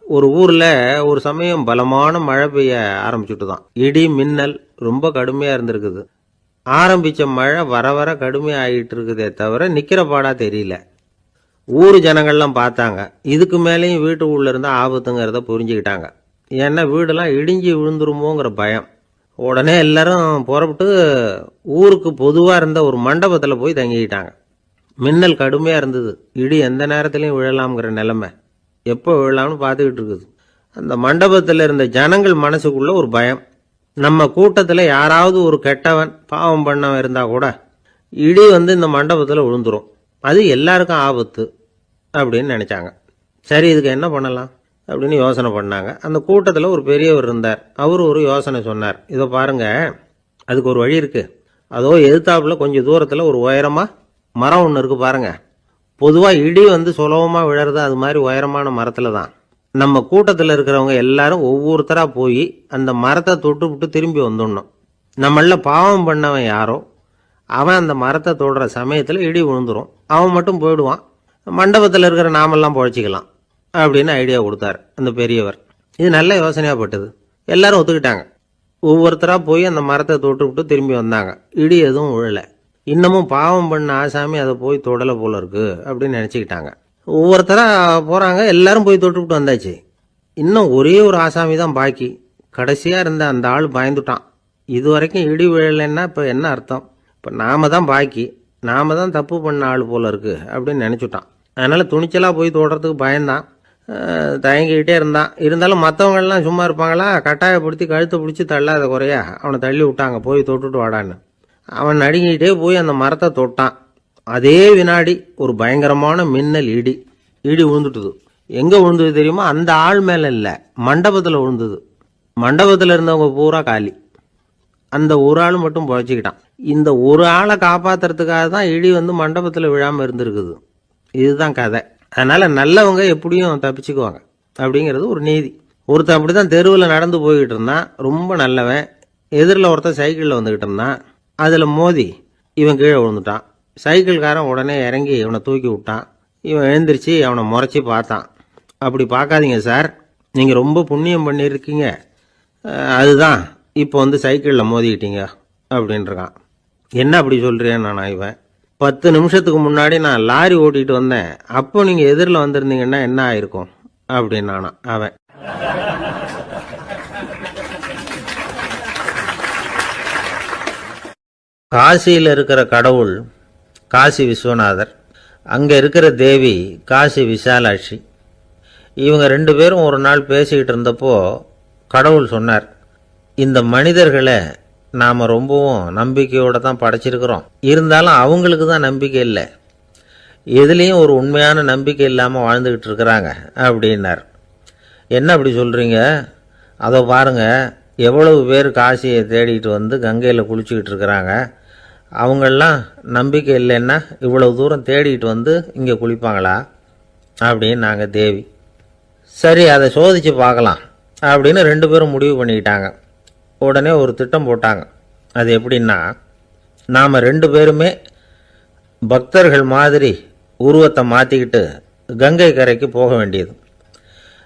Speaker 1: ஒரு ஊரில் ஒரு சமயம் பலமான மழை பெய்ய ஆரம்பிச்சுட்டு தான். இடி மின்னல் ரொம்ப கடுமையாக இருந்திருக்குது. ஆரம்பித்த மழை வர வர கடுமையாக ஆகிட்டு இருக்குதே தவிர நிற்கிற பாடா தெரியல. ஊர் ஜனங்கள்லாம் பார்த்தாங்க. இதுக்கு மேலேயும் வீட்டு உள்ள இருந்தால் ஆபத்துங்கிறத புரிஞ்சுக்கிட்டாங்க. ஏன்னா வீடெல்லாம் இடிஞ்சி விழுந்துருமோங்கிற பயம். உடனே எல்லாரும் புறப்பட்டு ஊருக்கு பொதுவாக இருந்த ஒரு மண்டபத்தில் போய் தங்கிக்கிட்டாங்க. மின்னல் கடுமையாக இருந்தது. இடி எந்த நேரத்துலையும் விழலாம்ங்கிற நிலைமை. எப்போ விழலாம்னு பார்த்துக்கிட்டு இருக்குது. அந்த மண்டபத்தில் இருந்த ஜனங்கள் மனசுக்குள்ள ஒரு பயம். நம்ம கூட்டத்தில் யாராவது ஒரு கெட்டவன் பாவம் பண்ணவன் இருந்தால் கூட இடி இந்த மண்டபத்தில் விழுந்துரும். அது எல்லாருக்கும் ஆபத்து அப்படின்னு நினச்சாங்க. சரி, இதுக்கு என்ன பண்ணலாம் அப்படின்னு யோசனை பண்ணாங்க. அந்த கூட்டத்தில் ஒரு பெரியவர் இருந்தார். அவர் ஒரு யோசனை சொன்னார். இதை பாருங்க, அதுக்கு ஒரு வழி இருக்குது. அதோ எதிர்த்தாப்புல கொஞ்சம் தூரத்தில் ஒரு உயரமாக மரம் ஒன்று இருக்குது பாருங்க. பொதுவாக இடி சுலபமாக விழறது அது மாதிரி உயரமான மரத்தில் தான். நம்ம கூட்டத்தில் இருக்கிறவங்க எல்லாரும் ஒவ்வொருத்தராக போய் அந்த மரத்தை தொட்டு விட்டு திரும்பி வந்துடணும். நம்மள பாவம் பண்ணவன் யாரோ அவன் அந்த மரத்தை தொடுற சமயத்தில் இடி விழுந்துரும். அவன் மட்டும் போயிடுவான். மண்டபத்தில் இருக்கிற நாமெல்லாம் பொழைச்சிக்கலாம் அப்படின்னு ஐடியா கொடுத்தார் அந்த பெரியவர். இது நல்ல யோசனையாக பட்டது. எல்லாரும் ஒத்துக்கிட்டாங்க. ஒவ்வொருத்தராக போய் அந்த மரத்தை தொட்டு விட்டு திரும்பி வந்தாங்க. இடி எதுவும் விழலை. இன்னமும் பாவம் பண்ண ஆசாமி அதை போய் தொடலை போல இருக்கு அப்படின்னு நினச்சிக்கிட்டாங்க. ஒவ்வொருத்தராக போகிறாங்க. எல்லாரும் போய் தொட்டு விட்டு வந்தாச்சு. இன்னும் ஒரே ஒரு ஆசாமி தான் பாக்கி. கடைசியாக இருந்த அந்த ஆள் பயந்துட்டான். இது வரைக்கும் இடி விழலைன்னா இப்போ என்ன அர்த்தம்? இப்போ நாம தான் பாக்கி, நாம தான் தப்பு பண்ண ஆள் போல இருக்கு அப்படின்னு நினச்சிட்டான். அதனால் துணிச்சலாக போய் தொடுறதுக்கு பயந்தான். தயங்கிக்கிட்டே இருந்தான். இருந்தாலும் மற்றவங்கள்லாம் சும்மா இருப்பாங்களா? கட்டாயப்படுத்தி கழுத்தை பிடிச்சி தள்ளாத குறையா அவனை தள்ளி விட்டாங்க. போய் தொட்டுட்டு வாடான்னு. அவன் நடுங்கிட்டே போய் அந்த மரத்தை தொட்டான். அதே வினாடி ஒரு பயங்கரமான மின்னல் இடி விழுந்துட்டுது. எங்கே விழுந்தது தெரியுமா? அந்த ஆள் மேலே இல்லை, மண்டபத்தில் விழுந்தது. மண்டபத்தில் இருந்தவங்க பூரா காலி. அந்த ஒரு ஆள் மட்டும் பொழைச்சிக்கிட்டான். இந்த ஒரு ஆளை காப்பாற்றுறதுக்காக தான் இடி மண்டபத்தில் விழாமல் இருந்திருக்குது. இதுதான் கதை. அதனால் நல்லவங்க எப்படியும் தப்பிச்சுக்குவாங்க அப்படிங்கிறது ஒரு நீதி. ஒருத்தன் அப்படி தான் தெருவில் நடந்து போய்கிட்டு இருந்தான். ரொம்ப நல்லவன். எதிரில் ஒருத்தன் சைக்கிளில் வந்துக்கிட்டு இருந்தான். அதில் மோதி இவன் கீழே விழுந்துட்டான். சைக்கிள்காரன் உடனே இறங்கி இவனை தூக்கி விட்டான். இவன் எழுந்திரிச்சு அவனை முறைச்சி பார்த்தான். அப்படி பார்க்காதீங்க சார், நீங்கள் ரொம்ப புண்ணியம் பண்ணியிருக்கீங்க, அதுதான் இப்போ சைக்கிளில் மோதிக்கிட்டீங்க அப்படின்றான். என்ன அப்படி சொல்கிறேன் நானா? இவன் 10 நிமிஷத்துக்கு முன்னாடி நான் லாரி ஓட்டிகிட்டு வந்தேன், அப்போ நீங்கள் எதிரில் வந்திருந்தீங்கன்னா என்ன ஆயிருக்கும் அப்படின்னானா அவன். காசியில் இருக்கிற கடவுள் காசி விஸ்வநாதர், அங்கே இருக்கிற தேவி காசி விசாலாட்சி. இவங்க 2 பேரும் ஒரு நாள் பேசிக்கிட்டு இருந்தப்போ கடவுள் சொன்னார், இந்த மனிதர்களை நாம் ரொம்பவும் நம்பிக்கையோடு தான் படைச்சிருக்கிறோம். இருந்தாலும் அவங்களுக்கு தான் நம்பிக்கை இல்லை. எதுலேயும் ஒரு உண்மையான நம்பிக்கை இல்லாமல் வாழ்ந்துக்கிட்டு இருக்கிறாங்க அப்படின்னார். என்ன அப்படி சொல்கிறீங்க? அதோ பாருங்கள், எவ்வளவு பேர் காசியை தேடிட்டு கங்கையில் குளிச்சுக்கிட்டு இருக்கிறாங்க. அவங்களெலாம் நம்பிக்கை இல்லைன்னா இவ்வளவு தூரம் தேடிட்டு இங்கே குளிப்பாங்களா அப்படின்னு நாங்கள் தேவி. சரி, அதை சோதித்து பார்க்கலாம் அப்படின்னு 2 பேரும் முடிவு பண்ணிக்கிட்டாங்க. உடனே ஒரு திட்டம் போட்டாங்க. அது எப்படின்னா, நாம் 2 பேருமே பக்தர்கள் மாதிரி உருவத்தை மாற்றிக்கிட்டு கங்கை கரைக்கு போக வேண்டியது.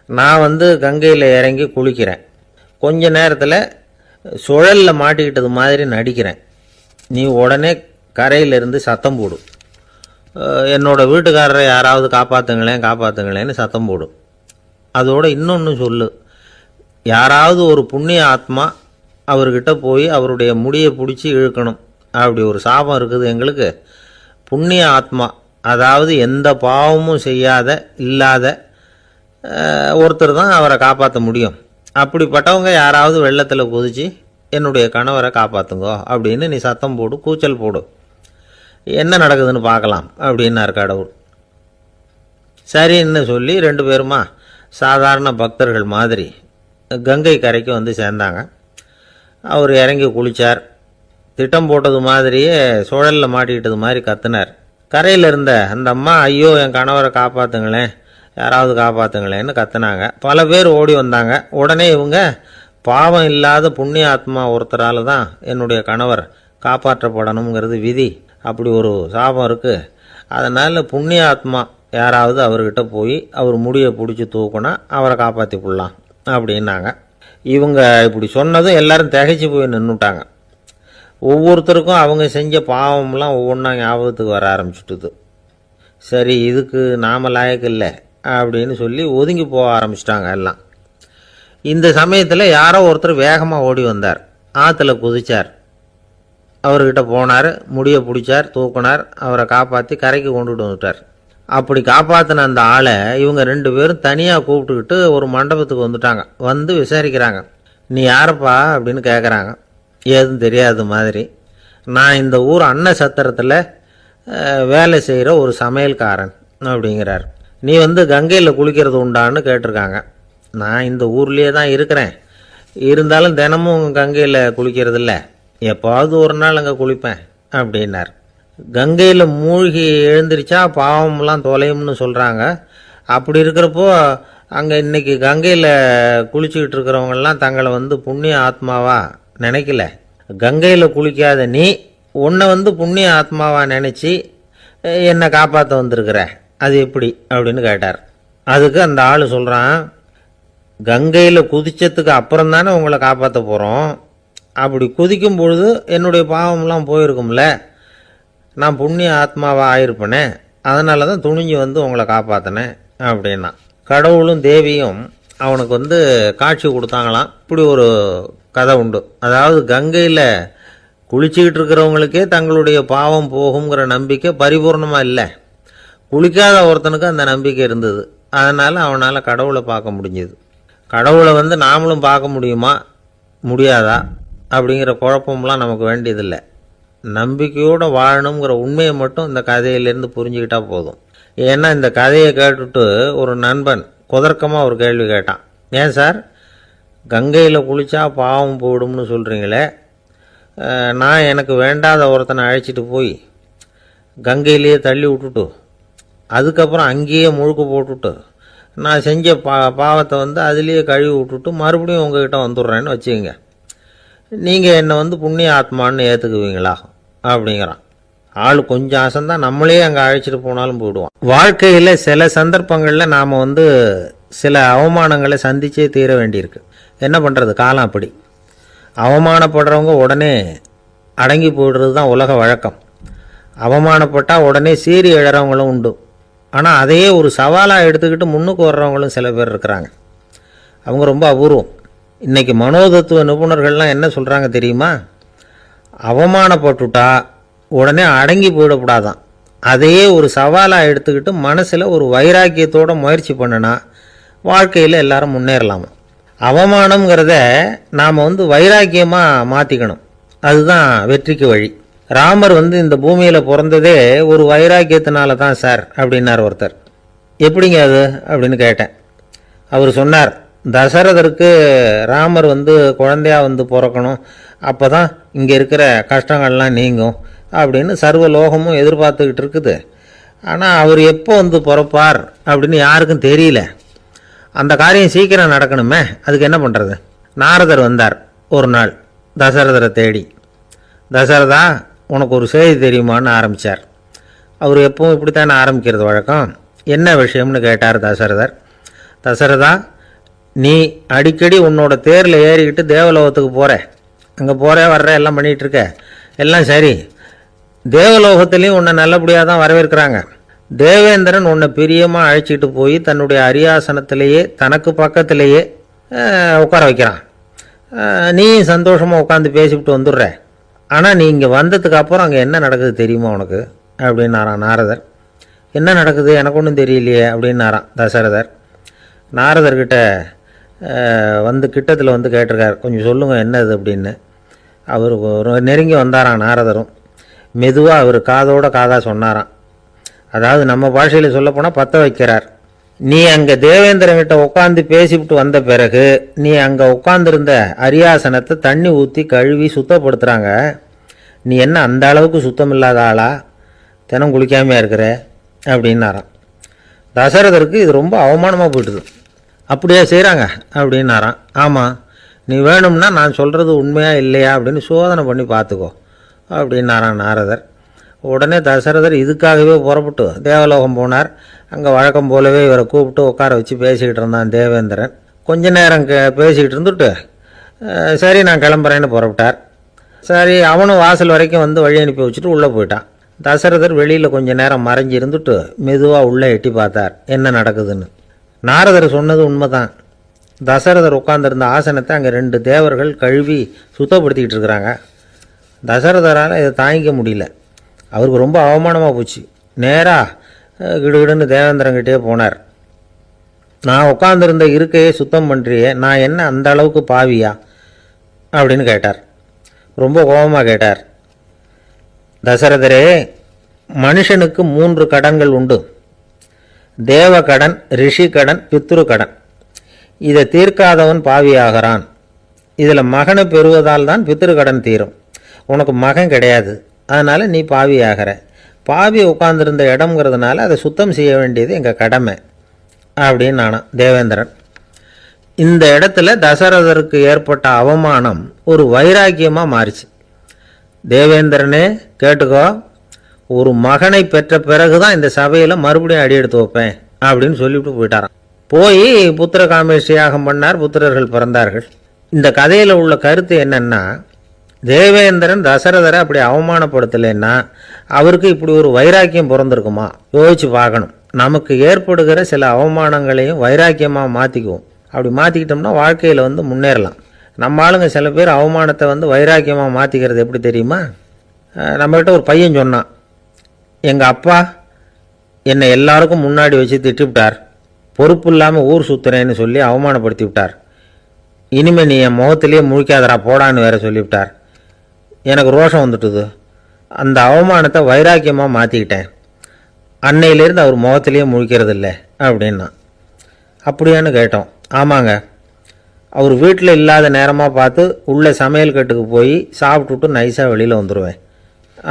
Speaker 1: நான் கங்கையில் இறங்கி குளிக்கிறேன். கொஞ்ச நேரத்தில் சுழலில் மாட்டிக்கிட்டது மாதிரி நடிக்கிறேன். நீ உடனே கரையிலிருந்து சத்தம் போடும், என்னோட வீட்டுக்காரரை யாராவது காப்பாற்றுங்களேன்னு சத்தம் போடும். அதோடு இன்னொன்று சொல்லு, யாராவது ஒரு புண்ணிய ஆத்மா அவர்கிட்ட போய் அவருடைய முடியை பிடிச்சி இழுக்கணும். அப்படி ஒரு சாபம் இருக்குது எங்களுக்கு. புண்ணிய ஆத்மா, அதாவது எந்த பாவமும் செய்யாத இல்லாத ஒருத்தர் தான் அவரை காப்பாற்ற முடியும். அப்படிப்பட்டவங்க யாராவது வெள்ளத்தில் குதிச்சு என்னுடைய கணவரை காப்பாற்றுங்கோ அப்படின்னு நீ சத்தம் போடு, கூச்சல் போடு, என்ன நடக்குதுன்னு பார்க்கலாம் அப்படின்னார் கடவுள். சரின்னு சொல்லி 2 பேருமா சாதாரண பக்தர்கள் மாதிரி கங்கை கரைக்கு சேர்ந்தாங்க. அவர் இறங்கி குளித்தார். திட்டம் போட்டது மாதிரியே சுழலில் மாட்டிக்கிட்டது மாதிரி கத்துனார். கரையில் இருந்த அந்த அம்மா, ஐயோ என் கணவரை காப்பாற்றுங்களேன், யாராவது காப்பாற்றுங்களேன்னு கத்துனாங்க. பல பேர் ஓடி வந்தாங்க. உடனே இவங்க, பாவம் இல்லாத புண்ணிய ஆத்மா ஒருத்தரால் தான் என்னுடைய கணவர் காப்பாற்றப்படணுங்கிறது விதி, அப்படி ஒரு சாபம் இருக்குது, அதனால் புண்ணிய ஆத்மா யாராவது அவர்கிட்ட போய் அவர் முடியை பிடிச்சி தூக்குனா அவரை காப்பாற்றி கொள்ளலாம் அப்படின்னாங்க. இவங்க இப்படி சொன்னதும் எல்லாரும் திகைச்சு போய் நின்றுட்டாங்க. ஒவ்வொருத்தருக்கும் அவங்க செஞ்ச பாவம்லாம் ஒவ்வொன்றா ஞாபகத்துக்கு வர ஆரம்பிச்சுட்டுது. சரி, இதுக்கு நாம லாயக்கு இல்லை அப்படின்னு சொல்லி ஒதுங்கி போக ஆரம்பிச்சிட்டாங்க எல்லாம். இந்த சமயத்தில் யாரோ ஒருத்தர் வேகமாக ஓடி வந்தார். ஆற்றுல குதிச்சார். அவர்கிட்ட போனார், முடியை பிடிச்சார், தூக்குனார், அவரை காப்பாற்றி கரைக்கு கொண்டுட்டு வந்துட்டார். அப்படி காப்பாற்றின அந்த ஆளை இவங்க 2 பேரும் தனியாக கூப்பிட்டுக்கிட்டு ஒரு மண்டபத்துக்கு வந்துட்டாங்க. வந்து விசாரிக்கிறாங்க. நீ யாரப்பா அப்படின்னு கேட்குறாங்க. ஏதும் தெரியாத மாதிரி. நான் இந்த ஊர் அன்ன சத்திரத்தில் வேலை செய்கிற ஒரு சமையல்காரன் அப்படிங்கிறார். நீ வந்து கங்கையில் குளிக்கிறது உண்டான்னு கேட்டிருக்காங்க. நான் இந்த ஊர்லேயே தான் இருக்கிறேன், இருந்தாலும் தினமும் கங்கையில் குளிக்கிறது இல்லை, எப்போவாவது ஒரு நாள் அங்கே குளிப்பேன் அப்படின்னார். கங்கையில் மூழ்கி எழுந்திரிச்சா பாவம்லாம் தொலையும்னு சொல்கிறாங்க. அப்படி இருக்கிறப்போ அங்கே இன்னைக்கு கங்கையில் குளிச்சுக்கிட்டு இருக்கிறவங்கெல்லாம் தங்களை வந்து புண்ணிய ஆத்மாவா நினைக்கல. கங்கையில் குளிக்காத நீ உன்னை வந்து புண்ணிய ஆத்மாவா நினச்சி என்னை காப்பாற்ற வந்திருக்கிற, அது எப்படி அப்படின்னு கேட்டார். அதுக்கு அந்த ஆள் சொல்கிறான், கங்கையில் குதிச்சதுக்கு அப்புறம் தானே உங்களை காப்பாற்ற போகிறோம். அப்படி குதிக்கும் பொழுது என்னுடைய பாவம்லாம் போயிருக்கும்ல, நான் புண்ணிய ஆத்மாவாக ஆயிருப்பேனே, அதனால தான் துணிஞ்சு வந்து உங்களை காப்பாற்றினேன் அப்படின்னா. கடவுளும் தேவியும் அவனுக்கு வந்து காட்சி கொடுத்தாங்களாம். இப்படி ஒரு கதை உண்டு. அதாவது கங்கையில் குளிச்சுக்கிட்டு இருக்கிறவங்களுக்கே தங்களுடைய பாவம் போகுங்கிற நம்பிக்கை பரிபூர்ணமாக இல்லை. குளிக்காத ஒருத்தனுக்கு அந்த நம்பிக்கை இருந்தது. அதனால் அவனால் கடவுளை பார்க்க முடிஞ்சது. கடவுளை வந்து நாமளும் பார்க்க முடியுமா முடியாதா அப்படிங்கிற குழப்பம்லாம் நமக்கு வேண்டியதில்லை. நம்பிக்கையோடு வாழணுங்கிற உண்மையை மட்டும் இந்த கதையிலேருந்து புரிஞ்சுக்கிட்டா போதும். ஏன்னா இந்த கதையை கேட்டுட்டு ஒரு நண்பன் குதர்க்கமாக ஒரு கேள்வி கேட்டான். ஏன் சார், கங்கையில் குளித்தா பாவம் போயிடும்னு சொல்கிறீங்களே, நான் எனக்கு வேண்டாத ஒருத்தனை அழைச்சிட்டு போய் கங்கையிலேயே தள்ளி விட்டுட்டு அதுக்கப்புறம் அங்கேயே முழுக்க போட்டுட்டு நான் செஞ்ச பாவத்தை வந்து அதுலேயே கழுவி விட்டுட்டு மறுபடியும் உங்ககிட்ட வந்துடுறேன்னு வச்சுக்கோங்க, நீங்கள் என்னை வந்து புண்ணிய ஆத்மான்னு ஏற்றுக்குவீங்களா அப்படிங்கிறான். ஆள் கொஞ்சம் ஆசைந்தான், நம்மளே அங்கே அழைச்சிட்டு போனாலும் போயிடுவான். வாழ்க்கையில் சில சந்தர்ப்பங்களில் நாம் வந்து சில அவமானங்களை சந்திச்சே தீர வேண்டியிருக்கு. என்ன பண்ணுறது, காலம் அப்படி. அவமானப்படுறவங்க உடனே அடங்கி போயிடுறது தான் உலக வழக்கம். அவமானப்பட்டால் உடனே சீறி எழறவங்களும் உண்டு. ஆனால் அதையே ஒரு சவாலாக எடுத்துக்கிட்டு முன்னுக்கு வர்றவங்களும் சில பேர் இருக்கிறாங்க. அவங்க ரொம்ப அபூர்வம். இன்றைக்கி மனோதத்துவ நிபுணர்கள்லாம் என்ன சொல்கிறாங்க தெரியுமா, அவமானப்பட்டுட்டா உடனே அடங்கி போயிடக்கூடாதான், அதையே ஒரு சவாலாக எடுத்துக்கிட்டு மனசில் ஒரு வைராக்கியத்தோடு முயற்சி பண்ணினா வாழ்க்கையில் எல்லாரும் முன்னேறலாமா. அவமானங்கிறத நாம் வந்து வைராக்கியமாக மாற்றிக்கணும், அதுதான் வெற்றிக்கு வழி. ராமர் வந்து இந்த பூமியில் பிறந்ததே ஒரு வைராக்கியத்தினால தான் சார் அப்படின்னார் ஒருத்தர். எப்படிங்க அது அப்படின்னு கேட்டேன். அவர் சொன்னார், தசரதருக்கு ராமர் வந்து குழந்தையா வந்து பிறக்கணும், அப்போ தான் இங்கே இருக்கிற கஷ்டங்கள்லாம் நீங்கும் அப்படின்னு சர்வ லோகமும் எதிர்பார்த்துக்கிட்டு இருக்குது. ஆனால் அவர் எப்போ வந்து பிறப்பார் அப்படின்னு யாருக்கும் தெரியல. அந்த காரியம் சீக்கிரம் நடக்கணுமே, அதுக்கு என்ன பண்ணுறது. நாரதர் வந்தார் ஒரு நாள் தசரதரை தேடி. தசரதா, உனக்கு ஒரு செய்தி தெரியுமான்னு ஆரம்பித்தார். அவர் எப்பவும் இப்படித்தானே ஆரம்பிக்கிறது வழக்கம். என்ன விஷயம்னு கேட்டார் தசரதர். தசரதா, நீ அடிக்கடி உன்னோட தேரில் ஏறிக்கிட்டு தேவலோகத்துக்கு போகிற, அங்கே போகிற வர்ற எல்லாம் பண்ணிகிட்ருக்க, எல்லாம் சரி. தேவலோகத்துலேயும் உன்னை நல்லபடியாக தான் வரவேற்கிறாங்க. தேவேந்திரன் உன்னை பிரியமாக அழைச்சிட்டு போய் தன்னுடைய அரியாசனத்திலேயே தனக்கு பக்கத்திலேயே உட்கார வைக்கிறான். நீயும் சந்தோஷமாக உட்காந்து பேசிவிட்டு வந்துடுற. ஆனால் நீ இங்கே வந்ததுக்கு அப்புறம் அங்கே என்ன நடக்குது தெரியுமா உனக்கு அப்படின்னாரான் நாரதர். என்ன நடக்குது எனக்கு ஒன்றும் தெரியலையே அப்படின்னாரான் தசரதர். நாரதர்கிட்ட வந்து கிட்டத்தில் வந்து கேட்டிருக்கார், கொஞ்சம் சொல்லுங்கள் என்னது அப்படின்னு. அவர் நெருங்கி வந்தாராம் நாரதரும். மெதுவாக அவர் காதோட காதாக சொன்னாராம். அதாவது நம்ம பாஷையில் சொல்லப்போனால் பற்ற வைக்கிறார். நீ அங்கே தேவேந்திரங்கிட்ட உட்காந்து பேசிவிட்டு வந்த பிறகு நீ அங்கே உட்காந்துருந்த அரியாசனத்தை தண்ணி ஊற்றி கழுவி சுத்தப்படுத்துகிறாங்க. நீ என்ன அந்த அளவுக்கு சுத்தம் இல்லாத ஆளா, தினம் குளிக்காமையாக இருக்கிற அப்படின்னாராம். தசரதருக்கு இது ரொம்ப அவமானமாக போயிட்டுது. அப்படியே செய்கிறாங்க அப்படின்னாராம். ஆமாம், நீ வேணும்னா நான் சொல்கிறது உண்மையா இல்லையா அப்படின்னு சோதனை பண்ணி பார்த்துக்கோ அப்படின்னாரான் நாரதர். உடனே தசரதர் இதுக்காகவே புறப்பட்டு தேவலோகம் போனார். அங்கே வழக்கம் போலவே இவரை கூப்பிட்டு உட்கார வச்சு பேசிக்கிட்டு இருந்தான் தேவேந்திரன். கொஞ்ச நேரம் பேசிக்கிட்டு இருந்துட்டு சரி நான் கிளம்புறேன்னு புறப்பட்டார். சரி, அவனும் வாசல் வரைக்கும் வந்து வழி அனுப்பி வச்சுட்டு உள்ளே போயிட்டான். தசரதர் வெளியில் கொஞ்ச நேரம் மறைஞ்சி இருந்துட்டு மெதுவாக உள்ளே எட்டி பார்த்தார் என்ன நடக்குதுன்னு. நாரதர் சொன்னது உண்மைதான். தசரதர் உட்கார்ந்துருந்த ஆசனத்தை அங்கே 2 தேவர்கள் கழுவி சுத்தப்படுத்திக்கிட்டு இருக்கிறாங்க. தசரதரால் இதை தாங்கிக்க முடியல. அவருக்கு ரொம்ப அவமானமாக போச்சு. நேராக கிடுகிடுன்னு தேவேந்திரங்கிட்டே போனார். நான் உட்காந்துருந்த இருக்கையே சுத்தம் பண்ணுறியே, நான் என்ன அந்த அளவுக்கு பாவியா அப்படின்னு கேட்டார். ரொம்ப கோபமாக கேட்டார். தசரதரே, மனுஷனுக்கு 3 கடன்கள் உண்டு. தேவ கடன், ரிஷி கடன், பித்ரு கடன். இதை தீர்க்காதவன் பாவியாகிறான். இதில் மகனை பெறுவதால் தான் பித்ரு கடன் தீரும். உனக்கு மகன் கிடையாது, அதனால் நீ பாவியாகிற. பாவி உட்கார்ந்துருந்த இடம்ங்கிறதுனால அதை சுத்தம் செய்ய வேண்டியது எங்கள் கடமை அப்படின்னு நானும் தேவேந்திரன். இந்த இடத்துல தசரதருக்கு ஏற்பட்ட அவமானம் ஒரு வைராக்கியமாக மாறிச்சு. தேவேந்திரனே கேட்டுக்கோ, ஒரு மகனை பெற்ற பிறகு தான் இந்த சபையில் மறுபடியும் அடி எடுத்து வைப்பேன் அப்படின்னு சொல்லிவிட்டு போயிட்டாராம். போய் புத்திர காமேஷ்டி யாகம் பண்ணார். புத்திரர்கள் பிறந்தார்கள். இந்த கதையில் உள்ள கருத்து என்னன்னா, தேவேந்திரன் தசரதரை அப்படி அவமானப்படுத்தலைன்னா அவருக்கு இப்படி ஒரு வைராக்கியம் பிறந்திருக்குமா யோசிச்சு பார்க்கணும். நமக்கு ஏற்படுகிற சில அவமானங்களையும் வைராக்கியமாக மாற்றிக்குவோம். அப்படி மாற்றிக்கிட்டோம்னா வாழ்க்கையில் வந்து முன்னேறலாம். நம்ம ஆளுங்க சில பேர் அவமானத்தை வந்து வைராக்கியமாக மாற்றிக்கிறது எப்படி தெரியுமா? நம்மகிட்ட ஒரு பையன் சொன்னான், எங்கள் அப்பா என்னை எல்லாருக்கும் முன்னாடி வச்சு திட்டிவிட்டார், பொறுப்பு இல்லாமல் ஊர் சுற்றுறேன்னு சொல்லி அவமானப்படுத்தி விட்டார். இனிமேல் நீ என் முகத்திலேயே முழிக்காதரா போடான்னு வேற சொல்லிவிட்டார். எனக்கு ரோஷம் வந்துட்டுது. அந்த அவமானத்தை வைராக்கியமாக மாற்றிக்கிட்டேன். அன்னையிலேருந்து அவர் முகத்திலேயே முழிக்கிறது இல்லை அப்படின்னா. அப்படியான்னு கேட்டோம். ஆமாங்க, அவர் வீட்டில் இல்லாத நேரமாக பார்த்து உள்ள சமையல் கட்டுக்கு போய் சாப்பிட்டுட்டு நைஸாக வெளியில் வந்துடுவேன்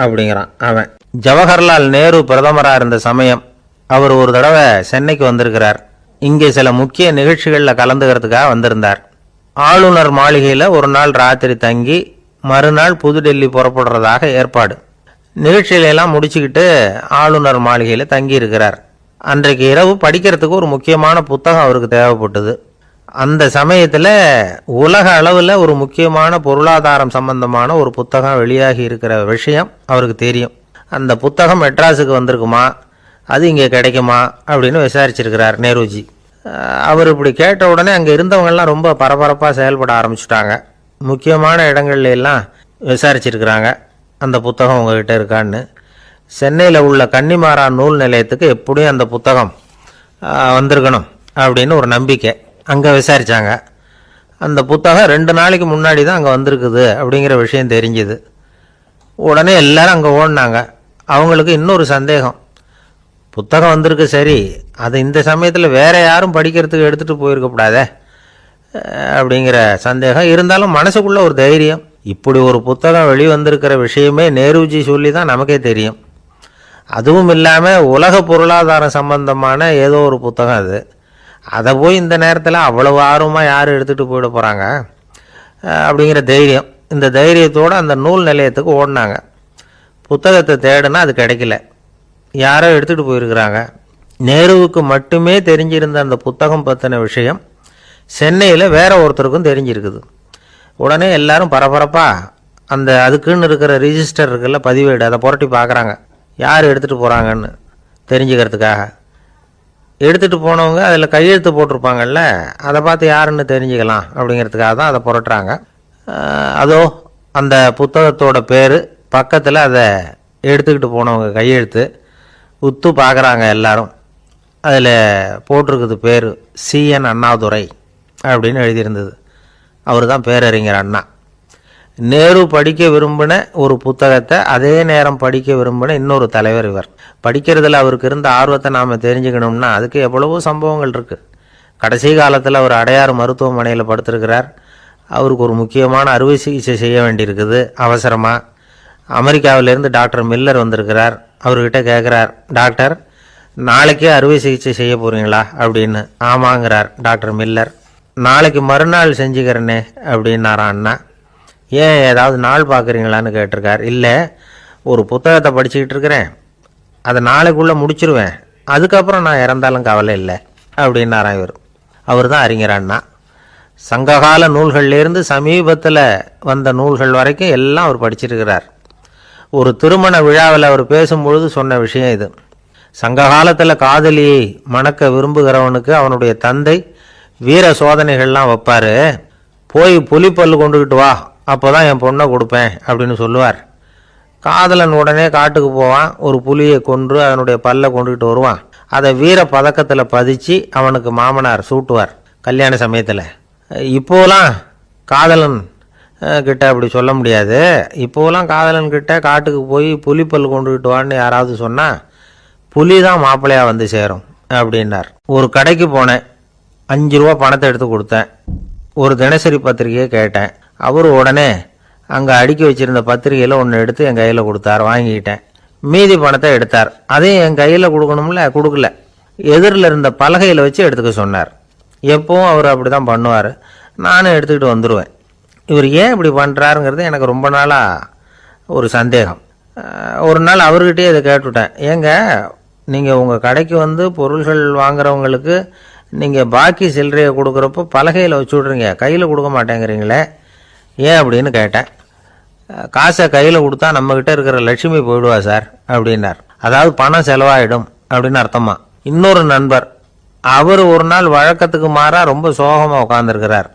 Speaker 1: அப்படிங்கிறான் அவன். ஜவஹர்லால் நேரு பிரதமராக இருந்த சமயம் அவர் ஒரு தடவை சென்னைக்கு வந்திருக்கிறார். இங்கே சில முக்கிய நிகழ்ச்சிகளில் கலந்துக்கிறதுக்காக வந்திருந்தார். ஆளுநர் மாளிகையில் ஒரு நாள் ராத்திரி தங்கி மறுநாள் புதுடெல்லி புறப்படுறதாக ஏற்பாடு. நிகழ்ச்சியிலெல்லாம் முடிச்சுக்கிட்டு ஆளுநர் மாளிகையில் தங்கி இருக்கிறார். அன்றைக்கு இரவு படிக்கிறதுக்கு ஒரு முக்கியமான புத்தகம் அவருக்கு தேவைப்பட்டது. அந்த சமயத்தில் உலக அளவில் ஒரு முக்கியமான பொருளாதாரம் சம்பந்தமான ஒரு புத்தகம் வெளியாகி இருக்கிற விஷயம் அவருக்கு தெரியும். அந்த புத்தகம் மெட்ராஸுக்கு வந்திருக்குமா, அது இங்கே கிடைக்குமா அப்படின்னு விசாரிச்சிருக்கிறார் நேருஜி. அவர் இப்படி கேட்ட உடனே அங்கே இருந்தவங்கெல்லாம் ரொம்ப பரபரப்பாக செயல்பட ஆரம்பிச்சுட்டாங்க. முக்கியமான இடங்கள்ல எல்லாம் விசாரிச்சிருக்கிறாங்க அந்த புத்தகம் உங்ககிட்ட இருக்கான்னு. சென்னையில் உள்ள கன்னிமாரா நூல் நிலையத்துக்கு எப்படியும் அந்த புத்தகம் வந்திருக்கணும் அப்படின்னு ஒரு நம்பிக்கை. அங்கே விசாரித்தாங்க. அந்த புத்தகம் 2 நாளைக்கு முன்னாடி தான் அங்கே வந்திருக்குது அப்படிங்கிற விஷயம் தெரிஞ்சுது. உடனே எல்லாரும் அங்கே ஓடினாங்க. அவங்களுக்கு இன்னொரு சந்தேகம், புத்தகம் வந்திருக்கு சரி, அது இந்த சமயத்தில் வேற யாரும் படிக்கிறதுக்கு எடுத்துகிட்டு போயிருக்கக்கூடாதே அப்படிங்கிற சந்தேகம் இருந்தாலும் மனசுக்குள்ள ஒரு தைரியம். இப்படி ஒரு புத்தகம் வெளிவந்திருக்கிற விஷயமே நேருஜி சொல்லி தான் நமக்கே தெரியும். அதுவும் இல்லாமல் உலக பொருளாதாரம் சம்பந்தமான ஏதோ ஒரு புத்தகம் அது. அதை போய் இந்த நேரத்தில் அவ்வளவு ஆர்வமாக யார் எடுத்துகிட்டு போயிட போகிறாங்க அப்படிங்கிற தைரியம். இந்த தைரியத்தோடு அந்த நூல் நிலையத்துக்கு ஓடினாங்க. புத்தகத்தை தேடுனா அது கிடைக்கல, யாரோ எடுத்துகிட்டு போயிருக்கிறாங்க. நேருவுக்கு மட்டுமே தெரிஞ்சிருந்த அந்த புத்தகம் பற்றின விஷயம் சென்னையில் வேற ஒருத்தருக்கும் தெரிஞ்சிருக்குது. உடனே எல்லாரும் பரபரப்பாக அதுக்குன்னு இருக்கிற ரிஜிஸ்டர் இருக்குல்ல, பதிவேடு, அதை புரட்டி பார்க்குறாங்க யார் எடுத்துகிட்டு போகிறாங்கன்னு தெரிஞ்சுக்கிறதுக்காக. எடுத்துகிட்டு போனவங்க அதில் கையெழுத்து போட்டிருப்பாங்கல்ல, அதை பார்த்து யாருன்னு தெரிஞ்சுக்கலாம் அப்படிங்கிறதுக்காக தான் அதை புரட்டுறாங்க. அதோ அந்த புத்தகத்தோட பேர் பக்கத்தில் அதை எடுத்துக்கிட்டு போனவங்க கையெழுத்து உத்து பார்க்குறாங்க எல்லாரும். அதில் போட்டிருக்குது பேர் CN அண்ணாதுரை அப்படின்னு எழுதியிருந்தது. அவர் தான் பேரறிஞர் அண்ணா. நேரு படிக்க விரும்பின ஒரு புத்தகத்தை அதே நேரம் படிக்க விரும்பின இன்னொரு தலைவர் இவர். படிக்கிறதுல அவருக்கு இருந்த ஆர்வத்தை நாம் தெரிஞ்சுக்கணும்னா அதுக்கு எவ்வளவோ சம்பவங்கள் இருக்குது. கடைசி காலத்தில் அவர் அடையாறு மருத்துவமனையில் படுத்திருக்கிறார். அவருக்கு ஒரு முக்கியமான அறுவை சிகிச்சை செய்ய வேண்டியிருக்குது அவசரமாக. அமெரிக்காவிலேருந்து டாக்டர் மில்லர் வந்திருக்கிறார். அவர்கிட்ட கேட்குறார், டாக்டர், நாளைக்கே அறுவை சிகிச்சை செய்ய போறீங்களா அப்படின்னு. ஆமாங்கிறார் டாக்டர் மில்லர். நாளைக்கு மறுநாள் செஞ்சுக்கிறேனே அப்படின்னாரான் அண்ணா. ஏன் ஏதாவது நாள் பார்க்குறீங்களான்னு கேட்டிருக்கார். இல்லை, ஒரு புத்தகத்தை படிச்சுக்கிட்டு இருக்கிறேன், அதை நாளைக்குள்ளே முடிச்சிருவேன், அதுக்கப்புறம் நான் இறந்தாலும் கவலை இல்லை அப்படின்னாரான் இவர். அவர் தான் அறிஞர் அண்ணா. சங்ககால நூல்கள்லேருந்து சமீபத்தில் வந்த நூல்கள் வரைக்கும் எல்லாம் அவர் படிச்சிருக்கிறார். ஒரு திருமண விழாவில் அவர் பேசும்பொழுது சொன்ன விஷயம் இது. சங்க காலத்தில் காதலியை மணக்க விரும்புகிறவனுக்கு அவனுடைய தந்தை வீர சோதனைகள்லாம் வைப்பார். போய் புலிப்பல் கொண்டுக்கிட்டு வா, அப்போ தான் என் பொண்ணை கொடுப்பேன் அப்படின்னு சொல்லுவார். காதலன் உடனே காட்டுக்கு போவான், ஒரு புலியை கொன்று அதனுடைய பல்லை கொண்டுக்கிட்டு வருவான். அதை வீர பதக்கத்தில் பதிச்சு அவனுக்கு மாமனார் சூட்டுவார் கல்யாண சமயத்தில். இப்போலாம் காதலன் கிட்ட அப்படி சொல்ல முடியாது. இப்போலாம் காதலன் கிட்ட காட்டுக்கு போய் புலிப்பல் கொண்டுக்கிட்டு வான்னு யாராவது சொன்னால் புலி தான் மாப்பிள்ளையாக வந்து சேரும் அப்படின்னார். ஒரு கடைக்கு போனேன், 5 ரூபா பணத்தை எடுத்து கொடுத்தேன். ஒரு தினசரி பத்திரிகையை கேட்டேன். அவர் உடனே அங்கே அடுக்கி வச்சிருந்த பத்திரிகையில் ஒன்று எடுத்து என் கையில் கொடுத்தார். வாங்கிக்கிட்டேன். மீதி பணத்தை எடுத்தார். அதையும் என் கையில் கொடுக்கணும்ல, கொடுக்கல. எதிரில் இருந்த பலகையில் வச்சு எடுத்துக்க சொன்னார். எப்பவும் அவர் அப்படி தான் பண்ணுவார். நானும் எடுத்துக்கிட்டு வந்துடுவேன். இவர் ஏன் இப்படி பண்ணுறாருங்கிறது எனக்கு ரொம்ப நாளாக ஒரு சந்தேகம். ஒரு நாள் அவர்கிட்டயே இதை கேட்டுவிட்டேன். ஏங்க, நீங்கள் உங்கள் கடைக்கு வந்து பொருள்கள் வாங்குறவங்களுக்கு நீங்கள் பாக்கி சில்லறையை கொடுக்குறப்போ பலகையில் வச்சு விட்றீங்க, கையில் கொடுக்க மாட்டேங்கிறீங்களே, ஏன் அப்படின்னு கேட்டேன். காசை கையில் கொடுத்தா நம்மக்கிட்ட இருக்கிற லட்சுமி போயிடுவா சார் அப்படின்னார். அதாவது பணம் செலவாயிடும் அப்படின்னு அர்த்தமா. இன்னொரு நண்பர், அவர் ஒரு நாள் வழக்கத்துக்கு மாறாக ரொம்ப சோகமாக உட்காந்துருக்கிறார்.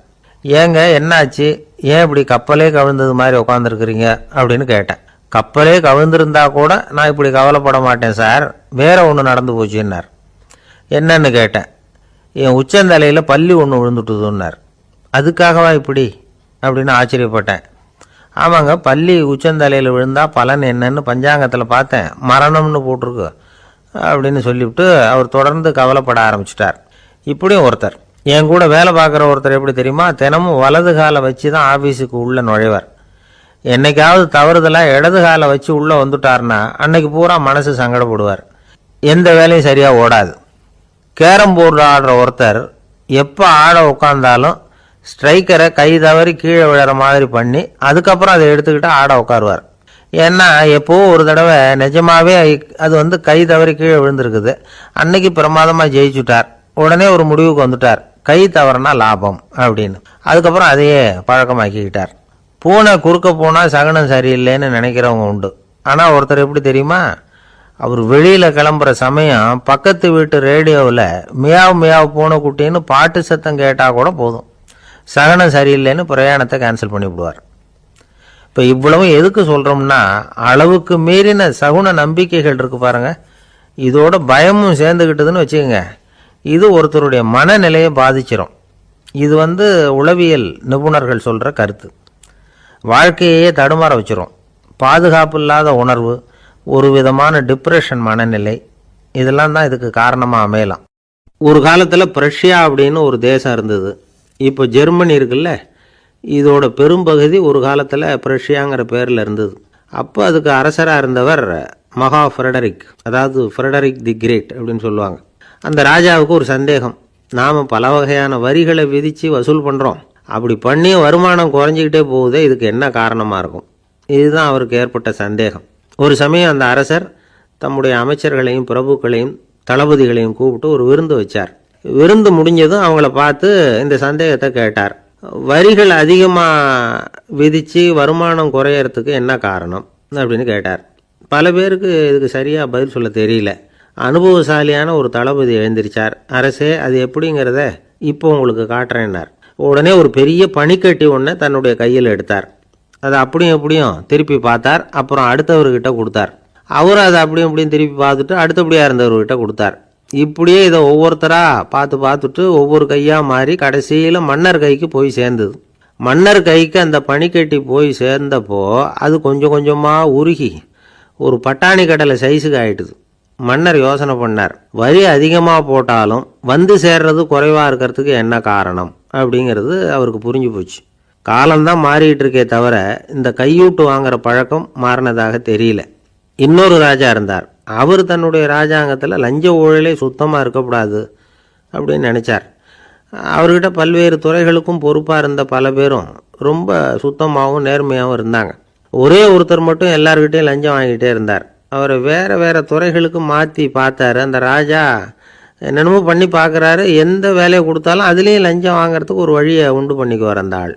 Speaker 1: ஏங்க என்னாச்சு, ஏன் இப்படி கப்பலே கவிழ்ந்தது மாதிரி உட்காந்துருக்குறீங்க அப்படின்னு கேட்டேன். கப்பலே கவிழ்ந்திருந்தா கூட நான் இப்படி கவலைப்பட மாட்டேன் சார், வேற ஒன்று நடந்து போச்சுன்னார். என்னன்னு கேட்டேன். என் உச்சந்தலையில் பல்லி ஒன்று விழுந்துட்டுதுன்னார். அதுக்காகவா இப்படி அப்படின்னு ஆச்சரியப்பட்டேன். ஆமாங்க, பல்லி உச்சந்தலையில் விழுந்தால் பலன் என்னன்னு பஞ்சாங்கத்தில் பார்த்தேன், மரணம்னு போட்டிருக்கு அப்படின்னு சொல்லிவிட்டு அவர் தொடர்ந்து கவலைப்பட ஆரம்பிச்சிட்டார். இப்படியும் ஒருத்தர், என் கூட வேலை பார்க்குற ஒருத்தர் எப்படி தெரியுமா, தினமும் வலது காலை வச்சு தான் ஆஃபீஸுக்கு உள்ளே நுழைவார். என்னைக்காவது தவறுதலாக இடது காலை வச்சு உள்ளே வந்துட்டார்னா அன்னைக்கு பூரா மனசு சங்கடப்படுவார். எந்த வேலையும் சரியாக ஓடாது. கேரம் போர்டு ஆடுற ஒருத்தர் எப்போ ஆட உட்காந்தாலும் ஸ்ட்ரைக்கரை கை தவறி கீழே விழுற மாதிரி பண்ணி அதுக்கப்புறம் அதை எடுத்துக்கிட்டு ஆட உட்காருவார். ஏன்னா எப்போவோ ஒரு தடவை நிஜமாவே அது வந்து கை தவறி கீழே விழுந்திருக்குது. அன்னைக்கு பிரமாதமாக ஜெயிச்சுட்டார். உடனே ஒரு முடிவுக்கு வந்துட்டார், கை தவறுனா லாபம் அப்படின்னு. அதுக்கப்புறம் அதையே பழக்கமாக்கிக்கிட்டார். பூனை குறுக்க போனால் சகனம் சரியில்லைன்னு நினைக்கிறவங்க உண்டு. ஆனால் ஒருத்தர் எப்படி தெரியுமா, அவர் வெளியில் கிளம்புற சமயம் பக்கத்து வீட்டு ரேடியோவில் மியாவ் மியாவ் பூனை குட்டின்னு பாட்டு சத்தம் கேட்டால் கூட போதும், சகனம் சரியில்லைன்னு பிரயாணத்தை கேன்சல் பண்ணிவிடுவார். இப்போ இவ்வளவு எதுக்கு சொல்கிறோம்னா, அளவுக்கு மீறின சகுன நம்பிக்கைகள் இருக்கு பாருங்க, இதோட பயமும் சேர்ந்துக்கிட்டதுன்னு வச்சுக்கோங்க, இது ஒருத்தருடைய மனநிலையை பாதிச்சிடும். இது வந்து உளவியல் நிபுணர்கள் சொல்கிற கருத்து. வாழ்க்கையே தடுமாற வச்சிரும். பாதுகாப்பு இல்லாத உணர்வு, ஒரு விதமான டிப்ரெஷன் மனநிலை, இதெல்லாம் தான் இதுக்கு காரணமாக அமையலாம். ஒரு காலத்தில் பிரஷ்யா அப்படின்னு ஒரு தேசம் இருந்தது. இப்போ ஜெர்மனி இருக்குல்ல, இதோட பெரும்பகுதி ஒரு காலத்தில் பிரஷ்யாங்கிற பேரில் இருந்தது. அப்போ அதுக்கு அரசராக இருந்தவர் மகா ஃப்ரெடரிக், அதாவது ஃப்ரெடரிக் தி கிரேட் அப்படின்னு சொல்லுவாங்க. அந்த ராஜாவுக்கு ஒரு சந்தேகம், நாம் பல வகையான வரிகளை விதித்து வசூல் பண்ணுறோம், அப்படி பண்ணி வருமானம் குறைஞ்சிக்கிட்டே போகுதே, இதுக்கு என்ன காரணமாக இருக்கும்? இதுதான் அவருக்கு ஏற்பட்ட சந்தேகம். ஒரு சமயம் அந்த அரசர் தம்முடைய அமைச்சர்களையும் பிரபுக்களையும் தளபதிகளையும் கூப்பிட்டு ஒரு விருந்து வச்சார். விருந்து முடிஞ்சதும் அவங்கள பார்த்து இந்த சந்தேகத்தை கேட்டார். வரிகள் அதிகமாக விதித்து வருமானம் குறையறதுக்கு என்ன காரணம் அப்படின்னு கேட்டார். பல பேருக்கு இதுக்கு சரியாக பதில் சொல்ல தெரியல. அனுபவசாலியான ஒரு தளபதி எழுந்திருச்சார். அரசே, அது எப்படிங்கிறத இப்போ உங்களுக்கு காட்டுறேன்னார். உடனே ஒரு பெரிய பனிக்கட்டி ஒன்றை தன்னுடைய கையில் எடுத்தார். அதை அப்படியும் எப்படியும் திருப்பி பார்த்தார். அப்புறம் அடுத்தவர்கிட்ட கொடுத்தார். அவரும் அதை அப்படியும் இப்படியும் திருப்பி பார்த்துட்டு அடுத்தபடியாக இருந்தவர்கிட்ட கொடுத்தார். இப்படியே இதை ஒவ்வொருத்தராக பார்த்துட்டு ஒவ்வொரு கையாக மாறி கடைசியில் மன்னர் கைக்கு போய் சேர்ந்தது. மன்னர் கைக்கு அந்த பனிக்கட்டி போய் சேர்ந்தப்போ அது கொஞ்சம் கொஞ்சமாக உருகி ஒரு பட்டாணி கடலை சைஸுக்கு ஆயிட்டுது. மன்னர் யோசனை பண்ணார், வரி அதிகமாக போட்டாலும் வந்து சேர்றது குறைவாக இருக்கிறதுக்கு என்ன காரணம் அப்படிங்கிறது அவருக்கு புரிஞ்சு போச்சு. காலம்தான் மாறிட்டு இருக்கே தவிர இந்த கையூட்டு வாங்குற பழக்கம் மாறினதாக தெரியல. இன்னொரு ராஜா இருந்தார். அவர் தன்னுடைய ராஜாங்கத்தில் லஞ்ச ஊழலே சுத்தமாக இருக்கக்கூடாது அப்படின்னு நினச்சார். அவர்கிட்ட பல்வேறு துறைகளுக்கும் பொறுப்பாக இருந்த பல பேரும் ரொம்ப சுத்தமாகவும் நேர்மையாகவும் இருந்தாங்க. ஒரே ஒருத்தர் மட்டும் எல்லார்கிட்டையும் லஞ்சம் வாங்கிட்டே இருந்தார். அவரை வேறு வேறு துறைகளுக்கு மாற்றி பார்த்தாரு. அந்த ராஜா என்னென்னமோ பண்ணி பார்க்குறாரு. எந்த வேலையை கொடுத்தாலும் அதுலேயும் லஞ்சம் வாங்கிறதுக்கு ஒரு வழியை உண்டு பண்ணிக்குவார் அந்த ஆள்.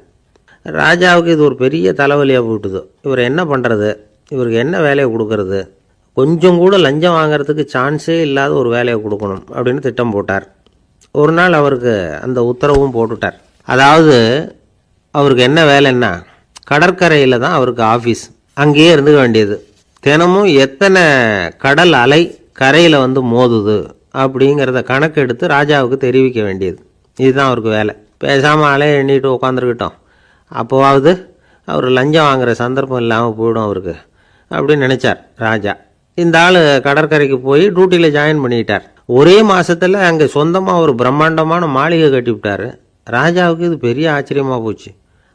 Speaker 1: ராஜாவுக்கு இது ஒரு பெரிய தலைவலியாக போட்டுது. இவர் என்ன பண்ணுறது, இவருக்கு என்ன வேலையை கொடுக்கறது, கொஞ்சம் கூட லஞ்சம் வாங்கிறதுக்கு சான்ஸே இல்லாத ஒரு வேலையை கொடுக்கணும் அப்படின்னு திட்டம் போட்டார். ஒரு நாள் அவருக்கு அந்த உத்தரவும் போட்டுட்டார். அதாவது அவருக்கு என்ன வேலைன்னா, கடற்கரையில் தான் அவருக்கு ஆஃபீஸ், அங்கேயே இருந்துக்க வேண்டியது. தினமும் எத்தனை கடல் அலை கரையில் வந்து மோதுது அப்படிங்கிறத கணக்கெடுத்து ராஜாவுக்கு தெரிவிக்க வேண்டியது. இதுதான் அவருக்கு வேலை. பேசாமல் அலையை எண்ணிட்டு உட்காந்துருக்கிட்டோம், அப்போவாவது அவர் லஞ்சம் வாங்குகிற சந்தர்ப்பம் இல்லாமல் போயிடும் அவருக்கு அப்படின்னு நினச்சார் ராஜா. இந்த ஆள் கடற்கரைக்கு போய் டியூட்டியில் ஜாயின் பண்ணிக்கிட்டார். ஒரே மாதத்தில் அங்கே சொந்தமாக ஒரு பிரம்மாண்டமான மாளிகை கட்டி விட்டார். ராஜாவுக்கு இது பெரிய ஆச்சரியமாக போச்சு.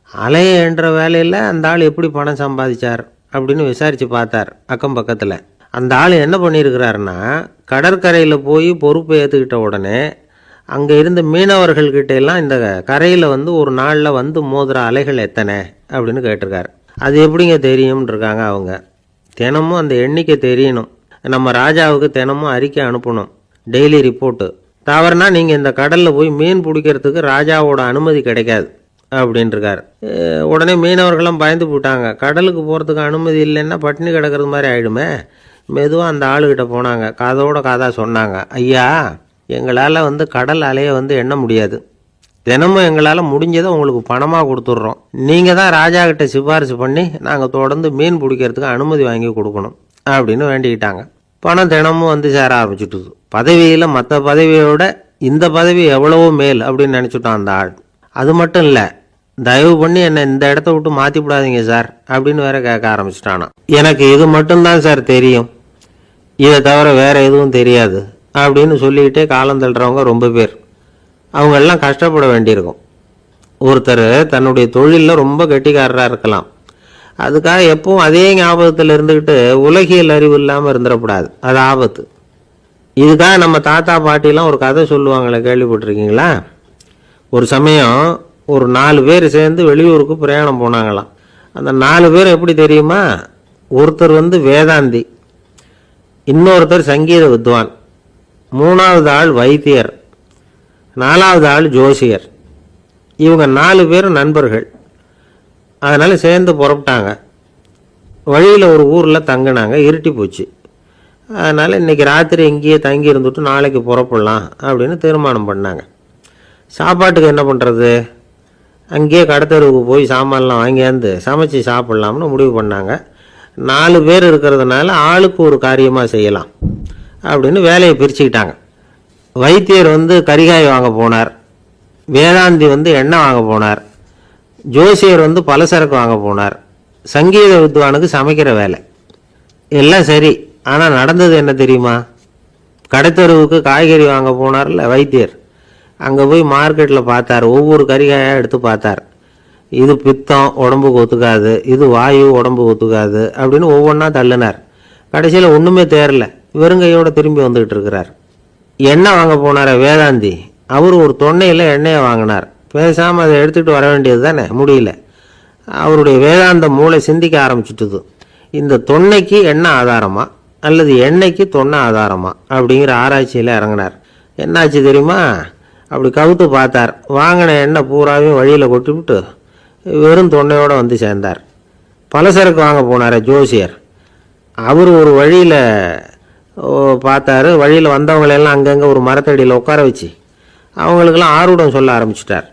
Speaker 1: அலையை என்ற வேலையில் அந்த ஆள் எப்படி பணம் சம்பாதிச்சார் அப்படின்னு விசாரித்து பார்த்தார் அக்கம் பக்கத்தில். அந்த ஆள் என்ன பண்ணியிருக்கிறாருன்னா, கடற்கரையில் போய் பொறுப்பை ஏற்றுக்கிட்ட உடனே அங்கே இருந்த மீனவர்கள்கிட்ட எல்லாம் இந்த கரையில் வந்து ஒரு நாளில் வந்து மோதுற அலைகள் எத்தனை அப்படின்னு கேட்டிருக்காரு. அது எப்படிங்க தெரியும்னு இருக்காங்க அவங்க. தினமும் அந்த எண்ணிக்கை தெரியணும். நம்ம ராஜாவுக்கு தினமும் அறிக்கை அனுப்பணும், டெய்லி ரிப்போர்ட்டு. தவறுனா நீங்கள் இந்த கடலில் போய் மீன் பிடிக்கிறதுக்கு ராஜாவோட அனுமதி கிடைக்காது அப்படின்ட்டுருக்காரு. உடனே மீனவர்களும் பயந்து போட்டாங்க. கடலுக்கு போகிறதுக்கு அனுமதி இல்லைன்னா பட்டினி கிடக்கிறது மாதிரி ஆகிடுமே. மெதுவாக அந்த ஆளுகிட்ட போனாங்க, காதோட காதாக சொன்னாங்க, ஐயா எங்களால் வந்து கடல் அலையை வந்து எண்ண முடியாது, தினமும் எங்களால் முடிஞ்சதை உங்களுக்கு பணமாக கொடுத்துட்றோம், நீங்கள் தான் ராஜா கிட்ட சிபாரிசு பண்ணி நாங்கள் தொடர்ந்து மீன் பிடிக்கிறதுக்கு அனுமதி வாங்கி கொடுக்கணும் அப்படின்னு வேண்டிக்கிட்டாங்க. பணம் தினமும் வந்து சேர ஆரம்பிச்சுட்டுது. பதவியில் மற்ற பதவியோட இந்த பதவி எவ்வளவோ மேல் அப்படின்னு நினச்சிட்டான் அந்த ஆள். அது மட்டும் இல்லை, தயவு பண்ணி என்னை இந்த இடத்த விட்டு மாற்றி விடாதீங்க சார் அப்படின்னு வேற கேட்க ஆரம்பிச்சிட்டானா. எனக்கு இது மட்டும்தான் சார் தெரியும், இதை தவிர வேற எதுவும் தெரியாது அப்படின்னு சொல்லிக்கிட்டே காலம் தள்ளுறவங்க ரொம்ப பேர். அவங்கெல்லாம் கஷ்டப்பட வேண்டியிருக்கும். ஒருத்தர் தன்னுடைய தொழிலில் ரொம்ப கெட்டிக்காரராக இருக்கலாம், அதுக்காக எப்பவும் அதே ஞாபகத்தில் இருந்துக்கிட்டு உலகியல் அறிவு இல்லாமல் இருந்துடக்கூடாது, அது ஆபத்து. இதுக்காக நம்ம தாத்தா பாட்டிலாம் ஒரு கதை சொல்லுவாங்களே, கேள்விப்பட்டிருக்கீங்களா? ஒரு சமயம் ஒரு 4 பேர் சேர்ந்து வெளியூருக்கு பிரயாணம் போனாங்களாம். அந்த 4 பேர் எப்படி தெரியுமா? ஒருத்தர் வந்து வேதாந்தி, இன்னொருத்தர் சங்கீத வித்வான், 3வது ஆள் வைத்தியர், 4வது ஆள் ஜோசியர். இவங்க 4 பேரும் நண்பர்கள். அதனால் சேர்ந்து புறப்பட்டாங்க. வழியில் ஒரு ஊரில் தங்கினாங்க. இருட்டி போச்சு. அதனால் இன்றைக்கி ராத்திரி இங்கேயே தங்கி இருந்துட்டு நாளைக்கு புறப்படலாம் அப்படின்னு தீர்மானம் பண்ணாங்க. சாப்பாட்டுக்கு என்ன பண்ணுறது? அங்கேயே கடத்தெருவுக்கு போய் சாமான்லாம் வாங்கியாந்து சமைச்சு சாப்பிட்லாம்னு முடிவு பண்ணாங்க. 4 பேர் இருக்கிறதுனால ஆளுக்கு ஒரு காரியமாக செய்யலாம் அப்படின்னு வேலையை பிரிச்சுக்கிட்டாங்க. வைத்தியர் வந்து கரிகாய் வாங்க போனார், வேதாந்தி வந்து எண்ணெய் வாங்க போனார், ஜோசியர் வந்து பலசரக்கு வாங்க போனார், சங்கீத வித்வானுக்கு சமைக்கிற வேலை. எல்லாம் சரி, ஆனால் நடந்தது என்ன தெரியுமா? கடைத்தெருவுக்கு காய்கறி வாங்க போனார்ல வைத்தியர், அங்கே போய் மார்க்கெட்டில் பார்த்தார். ஒவ்வொரு கறிகாயாக எடுத்து பார்த்தார். இது பித்தம், உடம்புக்கு ஒத்துக்காது, இது வாயு, உடம்புக்கு ஒத்துக்காது அப்படின்னு ஒவ்வொன்றா தள்ளினார். கடைசியில் ஒன்றுமே தேரல, வெறுங்கையோடு திரும்பி வந்துக்கிட்டு இருக்கிறார். எண்ணெய் வாங்க போனார் வேதாந்தி, அவர் ஒரு தொன்னையில் எண்ணெயை வாங்கினார். பேசாமல் அதை எடுத்துகிட்டு வர வேண்டியது தானே, முடியல. அவருடைய வேதாந்த மூளை சிந்திக்க ஆரம்பிச்சுட்டுது. இந்த தொன்னைக்கு எண்ணெய் ஆதாரமா அல்லது எண்ணெய்க்கு தொன்னை ஆதாரமா அப்படிங்கிற ஆராய்ச்சியில் இறங்கினார். என்னாச்சு தெரியுமா? அப்படி கவுத்து பார்த்தார். வாங்கின எண்ணெய் பூராவையும் வழியில் கொட்டிவிட்டு வெறும் தொன்னையோடு வந்து சேர்ந்தார். பலசரக்கு வாங்க போனார் ஜோசியர், அவர் ஒரு வழியில் பார்த்தாரு. வழியில் வந்தவங்களெல்லாம் அங்கங்கே ஒரு மரத்தடியில் உட்கார வச்சு அவங்களுக்கெல்லாம் ஆர்வம் சொல்ல ஆரம்பிச்சிட்டார்.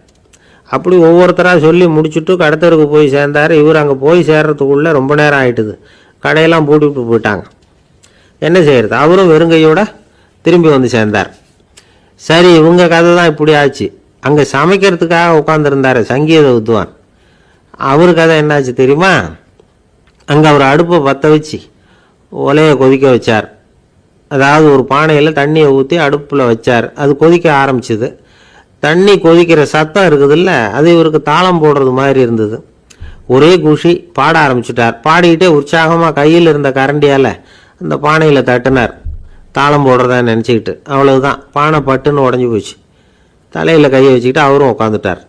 Speaker 1: அப்படி ஒவ்வொருத்தராக சொல்லி முடிச்சுட்டு கடத்தருக்கு போய் சேர்ந்தார். இவர் அங்கே போய் சேர்றதுக்குள்ளே ரொம்ப நேரம் ஆகிட்டுது. கடையெல்லாம் பூட்டிவிட்டு போயிட்டாங்க. என்ன செய்யறது? அவரும் வெறுங்கையோட திரும்பி வந்து சேர்ந்தார். சரி, இவங்க கதை தான் இப்படி ஆச்சு. அங்கே சமைக்கிறதுக்காக உட்காந்துருந்தார் சங்கீத வித்வான், அவர் கதை என்னாச்சு தெரியுமா? அங்கே அவர் அடுப்பை பற்ற வச்சு ஒலையை கொதிக்க வச்சார். அதாவது ஒரு பானையில் தண்ணியை ஊற்றி அடுப்பில் வச்சார். அது கொதிக்க ஆரம்பிச்சுது. தண்ணி கொதிக்கிற சத்தம் இருக்குதுல்ல, அது இவருக்கு தாளம் போடுறது மாதிரி இருந்தது. ஒரே குஷி, பாட ஆரம்பிச்சுட்டார். பாடிக்கிட்டே உற்சாகமாக கையில் இருந்த கரண்டியால் அந்த பானையில் தட்டினார். தாளம் போடுறதா நினச்சிக்கிட்டு. அவ்வளவுதான், பானை பட்டுன்னு உடஞ்சி போச்சு. தலையில் கையை வச்சுக்கிட்டு அவரும் உட்காந்துட்டார்.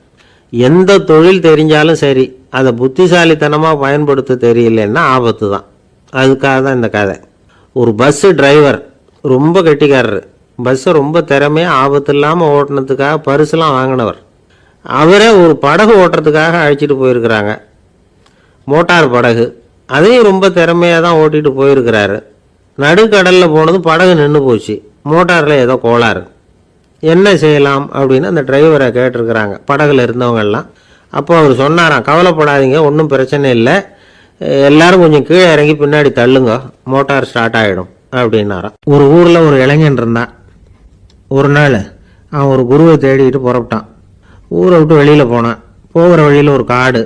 Speaker 1: எந்த தொழில் தெரிஞ்சாலும் சரி, அதை புத்திசாலித்தனமாக பயன்படுத்த தெரியலன்னா ஆபத்து தான். அதுக்காக தான் இந்த கதை. ஒரு பஸ்ஸு டிரைவர் ரொம்ப கெட்டிக்காரரு. பஸ்ஸை ரொம்ப திறமையாக ஆபத்து இல்லாமல் ஓட்டினதுக்காக பரிசுலாம் வாங்கினவர். அவரே ஒரு படகு ஓட்டுறதுக்காக அழைச்சிட்டு போயிருக்கிறாங்க, மோட்டார் படகு. அதையும் ரொம்ப திறமையாக தான் ஓட்டிகிட்டு போயிருக்கிறாரு. நடுக்கடலில் போனது படகு நின்று போச்சு. மோட்டாரில் ஏதோ கோளாறு. என்ன செய்யலாம் அப்படின்னு அந்த டிரைவரை கேட்டிருக்கிறாங்க படகுல இருந்தவங்கெல்லாம். அப்போ அவர் சொன்னாராம், கவலைப்படாதீங்க, ஒன்றும் பிரச்சனை இல்லை, எல்லாரும் கொஞ்சம் கீழே இறங்கி பின்னாடி தள்ளுங்க, மோட்டார் ஸ்டார்ட் ஆகிடும் அப்படின்னாராம். ஒரு ஊரில் ஒரு இளைஞன் இருந்தான். ஒரு நாள் அவன் ஒரு குருவை தேடிக்கிட்டு புறப்பட்டான். ஊரை விட்டு வெளியில் போனான். போகிற வழியில் ஒரு காடு.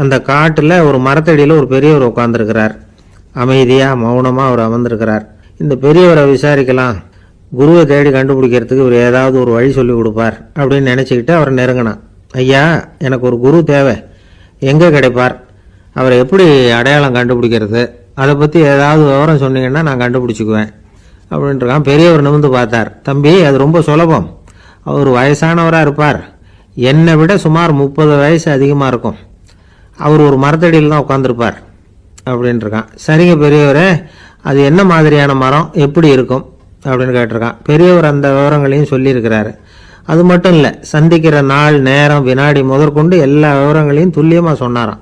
Speaker 1: அந்த காட்டில் ஒரு மரத்தடியில் ஒரு பெரியவர் உட்காந்துருக்கிறார். அமைதியாக மௌனமாக அவர் அமர்ந்திருக்கிறார். இந்த பெரியவரை விசாரிக்கலாம், குருவை தேடி கண்டுபிடிக்கிறதுக்கு இவர் ஏதாவது ஒரு வழி சொல்லி கொடுப்பார் அப்படின்னு நினச்சிக்கிட்டு அவரை நெருங்கினான். ஐயா, எனக்கு ஒரு குரு தேவை, எங்கே கிடைப்பார், அவரை எப்படி அடையாளம் கண்டுபிடிக்கிறது, அதை பற்றி ஏதாவது விவரம் சொன்னீங்கன்னா நான் கண்டுபிடிச்சிக்குவேன் அப்படின்ட்டுருக்கான். பெரியவர் நிமிர்ந்து பார்த்தார். தம்பி, அது ரொம்ப சுலபம். அவர் வயசானவராக இருப்பார், என்னை விட சுமார் 30 வயசு அதிகமாக இருக்கும். அவர் ஒரு மரத்தடியில் தான் உட்காந்துருப்பார் அப்படின்ட்டுருக்கான். சரிங்க பெரியவரே, அது என்ன மாதிரியான மரம், எப்படி இருக்கும் அப்படின்னு கேட்டிருக்கான். பெரியவர் அந்த விவரங்களையும் சொல்லியிருக்கிறாரு. அது மட்டும் இல்லை, சந்திக்கிற நாள், நேரம், வினாடி முதற்கொண்டு எல்லா விவரங்களையும் துல்லியமாக சொன்னாராம்.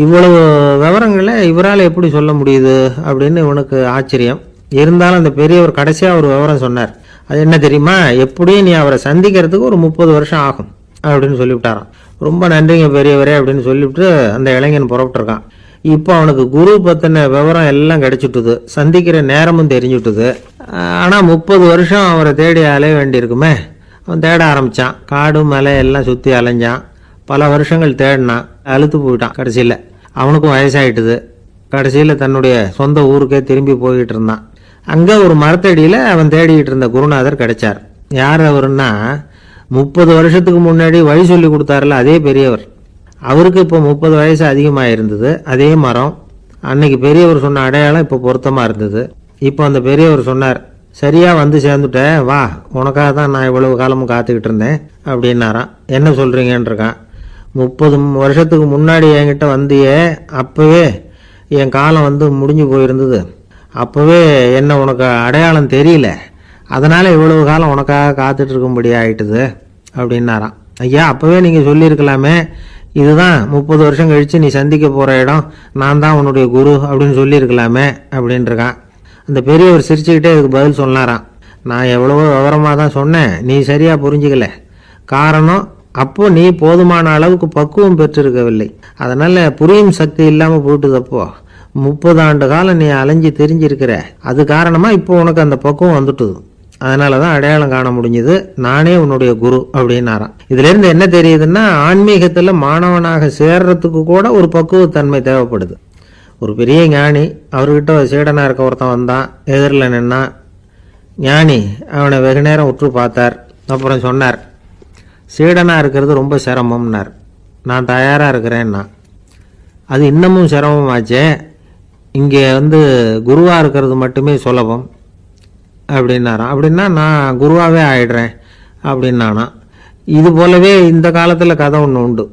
Speaker 1: இவ்வளவு விவரங்களை இவரால் எப்படி சொல்ல முடியுது அப்படின்னு இவனுக்கு ஆச்சரியம். இருந்தாலும் அந்த பெரியவர் கடைசியாக ஒரு விவரம் சொன்னார். அது என்ன தெரியுமா, எப்படியும் நீ அவரை சந்திக்கிறதுக்கு ஒரு 30 வருஷம் ஆகும் அப்படின்னு சொல்லிவிட்டாராம். ரொம்ப நன்றிங்க பெரியவரே அப்படின்னு சொல்லிவிட்டு அந்த இளைஞன் புறப்பட்டுருக்கான். இப்போ அவனுக்கு குரு பற்றின விவரம் எல்லாம் கிடைச்சிட்டுது, சந்திக்கிற நேரமும் தெரிஞ்சுட்டுது. ஆனால் 30 வருஷம் அவரை தேடி அலைய வேண்டியிருக்குமே. அவன் தேட ஆரம்பித்தான். காடு மலை எல்லாம் சுற்றி அலைஞ்சான். பல வருஷங்கள் தேடினான், அழுத்து போயிட்டான். கடைசியில் அவனுக்கும் வயசாயிட்டுது. கடைசியில் தன்னுடைய சொந்த ஊருக்கே திரும்பி போய்கிட்டு இருந்தான். அங்கே ஒரு மரத்தடியில் அவன் தேடிக்கிட்டு இருந்த குருநாதர் கிடைச்சார். யார் அவருன்னா, 30 வருஷத்துக்கு முன்னாடி வழி சொல்லி கொடுத்தாருல அதே பெரியவர். அவருக்கு இப்போ 30 வயசு அதிகமாக இருந்தது. அதே மரம், அன்னைக்கு பெரியவர் சொன்ன அடையாளம் இப்போ பொருத்தமாக இருந்தது. இப்போ அந்த பெரியவர் சொன்னார், சரியாக வந்து சேர்ந்துட்டேன், வா, உனக்காக தான் நான் இவ்வளவு காலமும் காத்துக்கிட்டு இருந்தேன் அப்படின்னாராம். என்ன சொல்கிறீங்கன்றிருக்கான். 30 வருஷத்துக்கு முன்னாடி என்கிட்ட வந்தியே, அப்போவே என் காலம் வந்து முடிஞ்சு போயிருந்தது. அப்போவே என்ன உனக்கு அடையாளம் தெரியல, அதனால் இவ்வளவு காலம் உனக்காக காத்துட்டு இருக்கும்படி ஆயிட்டுது அப்படின்னாராம். ஐயா, அப்போவே நீங்கள் சொல்லியிருக்கலாமே, இதுதான் 30 வருஷம் கழித்து நீ சந்திக்க போகிற இடம், நான் தான் உன்னுடைய குரு அப்படின்னு சொல்லியிருக்கலாமே அப்படின்ட்டுருக்கான். அந்த பெரியவர் சிரிச்சுக்கிட்டே இதுக்கு பதில் சொன்னாராம். நான் எவ்வளவோ விவரமாக தான் சொன்னேன், நீ சரியாக புரிஞ்சிக்கல. காரணம், அப்போ நீ போதுமான அளவுக்கு பக்குவம் பெற்றிருக்கவில்லை, அதனால் புரியும் சக்தி இல்லாமல் போயிட்டுதப்போ 30 ஆண்டு காலம் நீ அலைஞ்சி தெரிஞ்சிருக்கிற. அது காரணமாக இப்போ உனக்கு அந்த பக்குவம் வந்துட்டுது, அதனால தான் அடையாளம் காண முடிஞ்சது, நானே உன்னுடைய குரு அப்படின்னாராம். இதுலேருந்து என்ன தெரியுதுன்னா, ஆன்மீகத்தில் மாணவனாக சேர்றதுக்கு கூட ஒரு பக்குவத்தன்மை தேவைப்படுது. ஒரு பெரிய ஞானி, அவர்கிட்ட சீடனாக இருக்க ஒருத்தன் வந்தான், எதிரில் நின்னான். ஞானி அவனை வெகு நேரம் உற்று பார்த்தார். அப்புறம் சொன்னார், சீடனாக இருக்கிறது ரொம்ப சிரமம்னார். நான் தயாராக இருக்கிறேன்னா. அது இன்னமும் சிரமமாச்சே, இங்கே வந்து குருவாக இருக்கிறது மட்டுமே சுலபம் அப்படின்னாராம். அப்படின்னா நான் குருவாகவே ஆயிடுறேன் அப்படின்னானா. இது போலவே இந்த காலத்தில் கதை ஒன்று உண்டு.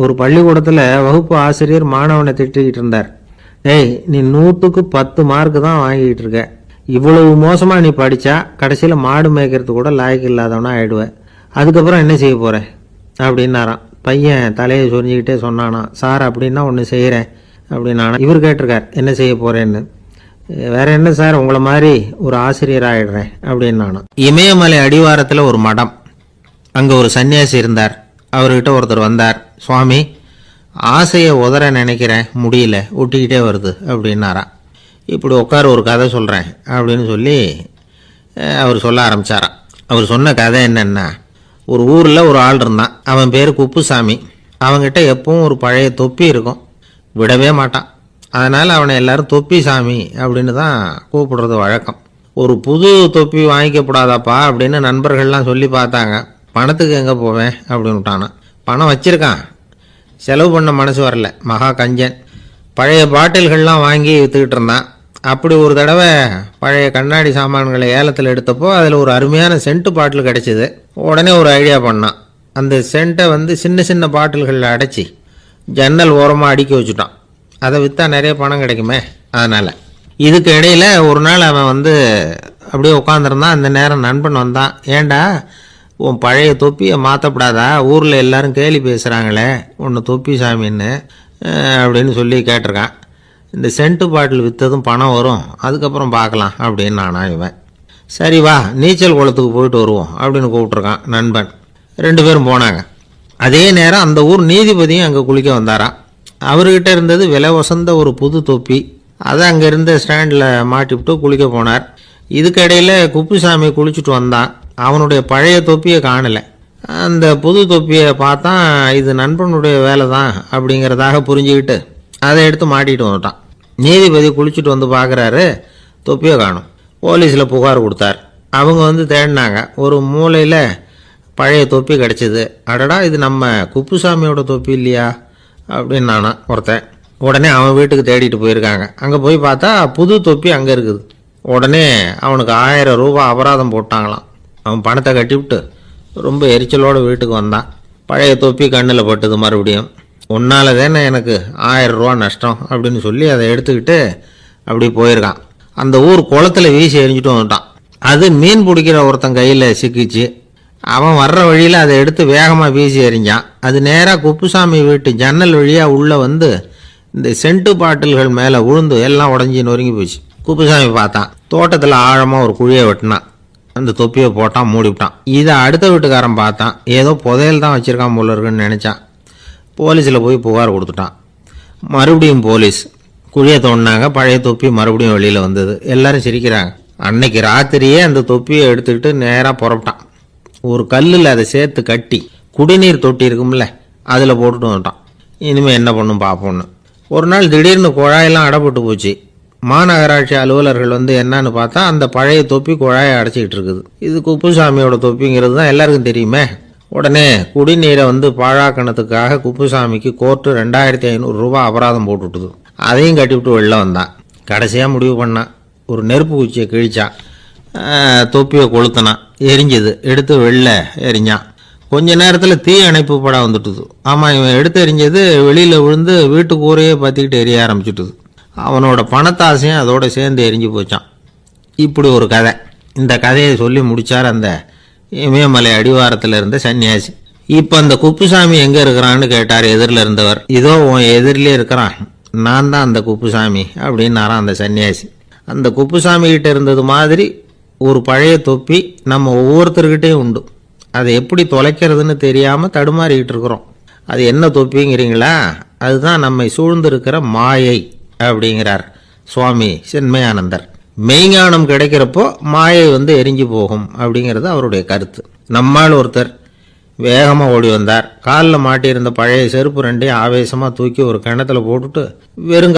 Speaker 1: ஒரு பள்ளிக்கூடத்தில் வகுப்பு ஆசிரியர் மாணவனை திட்டிக்கிட்டு இருந்தார். டேய், நீ 100க்கு 10 மார்க்கு தான் வாங்கிக்கிட்டு இருக்க, இவ்வளவு மோசமாக நீ படித்தா கடைசியில் மாடு மேய்க்கிறது கூட லாய்க்கு இல்லாதவனா ஆயிடுவேன், அதுக்கப்புறம் என்ன செய்ய போகிறேன் அப்படின்னாராம். பையன் தலையை சொரிஞ்சிக்கிட்டே சொன்னானா, சார் அப்படின்னா ஒன்று செய்கிறேன் அப்படின்னானா. இவர் கேட்டிருக்கார், என்ன செய்ய போகிறேன்னு. வேற என்ன சார், உங்களை மாதிரி ஒரு ஆசிரியர் ஆயிடுறேன் அப்படின்னானா. இமயமலை அடிவாரத்தில் ஒரு மடம், அங்கே ஒரு சன்னியாசி இருந்தார். அவர்கிட்ட ஒருத்தர் வந்தார். சுவாமி, ஆசையை உதற நினைக்கிறேன், முடியல, ஒட்டிக்கிட்டே வருது அப்படின்னாராம். இப்படி உட்கார, ஒரு கதை சொல்கிறேன் அப்படின்னு சொல்லி அவர் சொல்ல ஆரம்பித்தாராம். அவர் சொன்ன கதை என்னென்னா, ஒரு ஊரில் ஒரு ஆள் இருந்தான். அவன் பேர் குப்புசாமி. அவங்ககிட்ட எப்பவும் ஒரு பழைய தொப்பி இருக்கும், விடவே மாட்டான். அதனால் அவனை எல்லாரும் தொப்பி சாமி அப்படின்னு தான் கூப்பிடுறது வழக்கம். ஒரு புது தொப்பி வாங்கிக்கப்படாதாப்பா அப்படின்னு நண்பர்கள்லாம் சொல்லி பார்த்தாங்க. பணத்துக்கு எங்கே போவேன் அப்படின்னு விட்டானா. பணம் வச்சிருக்கான், செலவு பண்ண மனசு வரல. மகா கஞ்சன். பழைய பாட்டில்கள்லாம் வாங்கி விற்றுக்கிட்டு இருந்தான். அப்படி ஒரு தடவை பழைய கண்ணாடி சாமான்களை ஏலத்தில் எடுத்தப்போ அதில் ஒரு அருமையான சென்ட்டு பாட்டில் கிடச்சிது. உடனே ஒரு ஐடியா பண்ணான். அந்த சென்ட்டை வந்து சின்ன சின்ன பாட்டில்களில் அடைச்சி ஜன்னல் ஓரமாக அடுக்கி வச்சுட்டான். அதை விற்றா நிறைய பணம் கிடைக்குமே. அதனால் இதுக்கு இடையில் ஒரு நாள் அவன் வந்து அப்படியே உட்காந்துருந்தான். அந்த நேரம் நண்பன் வந்தான். ஏண்டா உன் பழைய தொப்பியை மாற்றப்படாதா, ஊரில் எல்லாரும் கேலி பேசுகிறாங்களே ஒன்று தொப்பி சாமின்னு அப்படின்னு சொல்லி கேட்டிருக்கான். இந்த சென்ட்டு பாட்டில் விற்றதும் பணம் வரும், அதுக்கப்புறம் பார்க்கலாம் அப்படின்னு நானா இவன். சரி வா நீச்சல் குளத்துக்கு போயிட்டு வருவோம் அப்படின்னு கூப்பிட்ருக்கான் நண்பன். 2 பேரும் போனாங்க. அதே நேரம் அந்த ஊர் நீதிபதியும் அங்கே குளிக்க வந்தாராம். அவர்கிட்ட இருந்தது விலை வசந்த ஒரு புது தொப்பி. அதை அங்கே இருந்த ஸ்டாண்டில் மாட்டிவிட்டு குளிக்க போனார். இதுக்கிடையில் குப்புசாமி குளிச்சுட்டு வந்தான். அவனுடைய பழைய தொப்பியை காணலை. அந்த புது தொப்பியை பார்த்தா இது நண்பனுடைய வேலை தான் அப்படிங்கிறதாக புரிஞ்சுக்கிட்டு அதை எடுத்து மாட்டிகிட்டு வந்துட்டான். நீதிபதி குளிச்சுட்டு வந்து பார்க்குறாரு, தொப்பியை காணும். போலீஸில் புகார் கொடுத்தார். அவங்க வந்து தேடினாங்க. ஒரு மூலையில் பழைய தொப்பி கிடச்சிது. அடடா இது நம்ம குப்புசாமியோட தொப்பி இல்லையா அப்படின்னு நானா ஒருத்தன். உடனே அவன் வீட்டுக்கு தேடிட்டு போயிருக்காங்க. அங்கே போய் பார்த்தா புது தொப்பி அங்கே இருக்குது. உடனே அவனுக்கு 1000 ரூபாய் அபராதம் போட்டாங்களாம். அவன் பணத்தை கட்டிவிட்டு ரொம்ப எரிச்சலோடு வீட்டுக்கு வந்தான். பழைய தொப்பி கண்ணில் பட்டுது. மறுபடியும் உன்னால தானே எனக்கு 1000 ரூபா நஷ்டம் அப்படின்னு சொல்லி அதை எடுத்துக்கிட்டு அப்படி போயிருக்கான். அந்த ஊர் குளத்தில் வீசி எரிஞ்சிட்டு வந்துட்டான். அது மீன் பிடிக்கிற ஒருத்தன் கையில் சிக்கிச்சு. அவன் வர்ற வழியில் அதை எடுத்து வேகமாக வீசி எறிஞ்சான். அது நேராக குப்புசாமி வீட்டு ஜன்னல் வழியாக உள்ளே வந்து இந்த சென்ட்டு பாட்டில்கள் மேலே விழுந்து எல்லாம் உடஞ்சி நொறுங்கி போச்சு. குப்புசாமி பார்த்தான். தோட்டத்தில் ஆழமாக ஒரு குழியை வெட்டினான். அந்த தொப்பியை போட்டான், மூடிவிட்டான். இதை அடுத்த வீட்டுக்காரன் பார்த்தான். ஏதோ புதையல் தான் வச்சுருக்கான் போல இருக்குன்னு நினச்சான். போலீஸில் போய் புகார் கொடுத்துட்டான். மறுபடியும் போலீஸ் குழியை தோண்டினாங்க. பழைய தொப்பி மறுபடியும் வெளியில் வந்தது. எல்லாரும் சிரிக்கிறாங்க. அன்னைக்கு ராத்திரியே அந்த தொப்பியை எடுத்துக்கிட்டு நேராக புறப்பட்டான். ஒரு கல்லில் அதை சேர்த்து கட்டி குடிநீர் தொட்டி இருக்கும்ல அதில் போட்டுட்டு வந்துட்டான். இனிமேல் என்ன பண்ணும் பார்ப்போன்னு. ஒரு நாள் திடீர்னு குழாயெல்லாம் அடைப்பட்டு போச்சு. மாநகராட்சி அலுவலர்கள் வந்து என்னன்னு பார்த்தா அந்த பழைய தொப்பி குழாயை அடைச்சிக்கிட்டு இருக்குது. இது குப்புசாமியோட தொப்பிங்கிறது தான் எல்லாருக்கும் தெரியுமே. உடனே குடிநீரை வந்து பாழாக்கணத்துக்காக குப்புசாமிக்கு கோர்ட்டு 2500 ரூபாய் அபராதம் போட்டுவிட்டுது. அதையும் கட்டிவிட்டு வெளில வந்தான். கடைசியாக முடிவு பண்ணான். ஒரு நெருப்பு குச்சியை கிழிச்சான். தொப்பியை கொளுத்தினான். எரிஞ்சது. எடுத்து வெளில எரிஞ்சான். கொஞ்ச நேரத்தில் தீ அணைப்பு படம் வந்துட்டுது. ஆமாம், இவன் எடுத்து எரிஞ்சது வெளியில் விழுந்து வீட்டு கூரையே பற்றிக்கிட்டு எரிய ஆரம்பிச்சுட்டுது. அவனோட பணத்தாசையும் அதோட சேர்ந்து எரிஞ்சு போச்சான். இப்படி ஒரு கதை. இந்த கதையை சொல்லி முடித்தார் அந்த இமயமலை அடிவாரத்தில் இருந்த சன்னியாசி. இப்போ அந்த குப்புசாமி எங்கே இருக்கிறான்னு கேட்டார் எதிரில் இருந்தவர். இதோ உன் எதிரிலே இருக்கிறான், நான் தான் அந்த குப்புசாமி அப்படின்னாரான் அந்த சன்னியாசி. அந்த குப்புசாமி கிட்ட இருந்தது மாதிரி ஒரு பழைய தொப்பி நம்ம ஒவ்வொருத்தர்கிட்டையும் உண்டு. அதை எப்படி தொலைக்கிறதுன்னு தெரியாமல் தடுமாறிக்கிட்டு இருக்கிறோம். அது என்ன தொப்பிங்கிறீங்களா? அதுதான் நம்மை சூழ்ந்திருக்கிற மாயை அப்படிங்கிறார் சுவாமி சின்மயானந்தர். மெய்ஞானம் கிடைக்கிறப்போ மாயை வந்து எரிஞ்சு போகும் அப்படிங்கிறது அவருடைய கருத்து. நம்மால் ஒருத்தர் வேகமாக ஓடி வந்தார். காலில் மாட்டியிருந்த பழைய செருப்பு 2ஐயும் ஆவேசமாக தூக்கி ஒரு கிணத்துல போட்டுட்டு வெறுங்க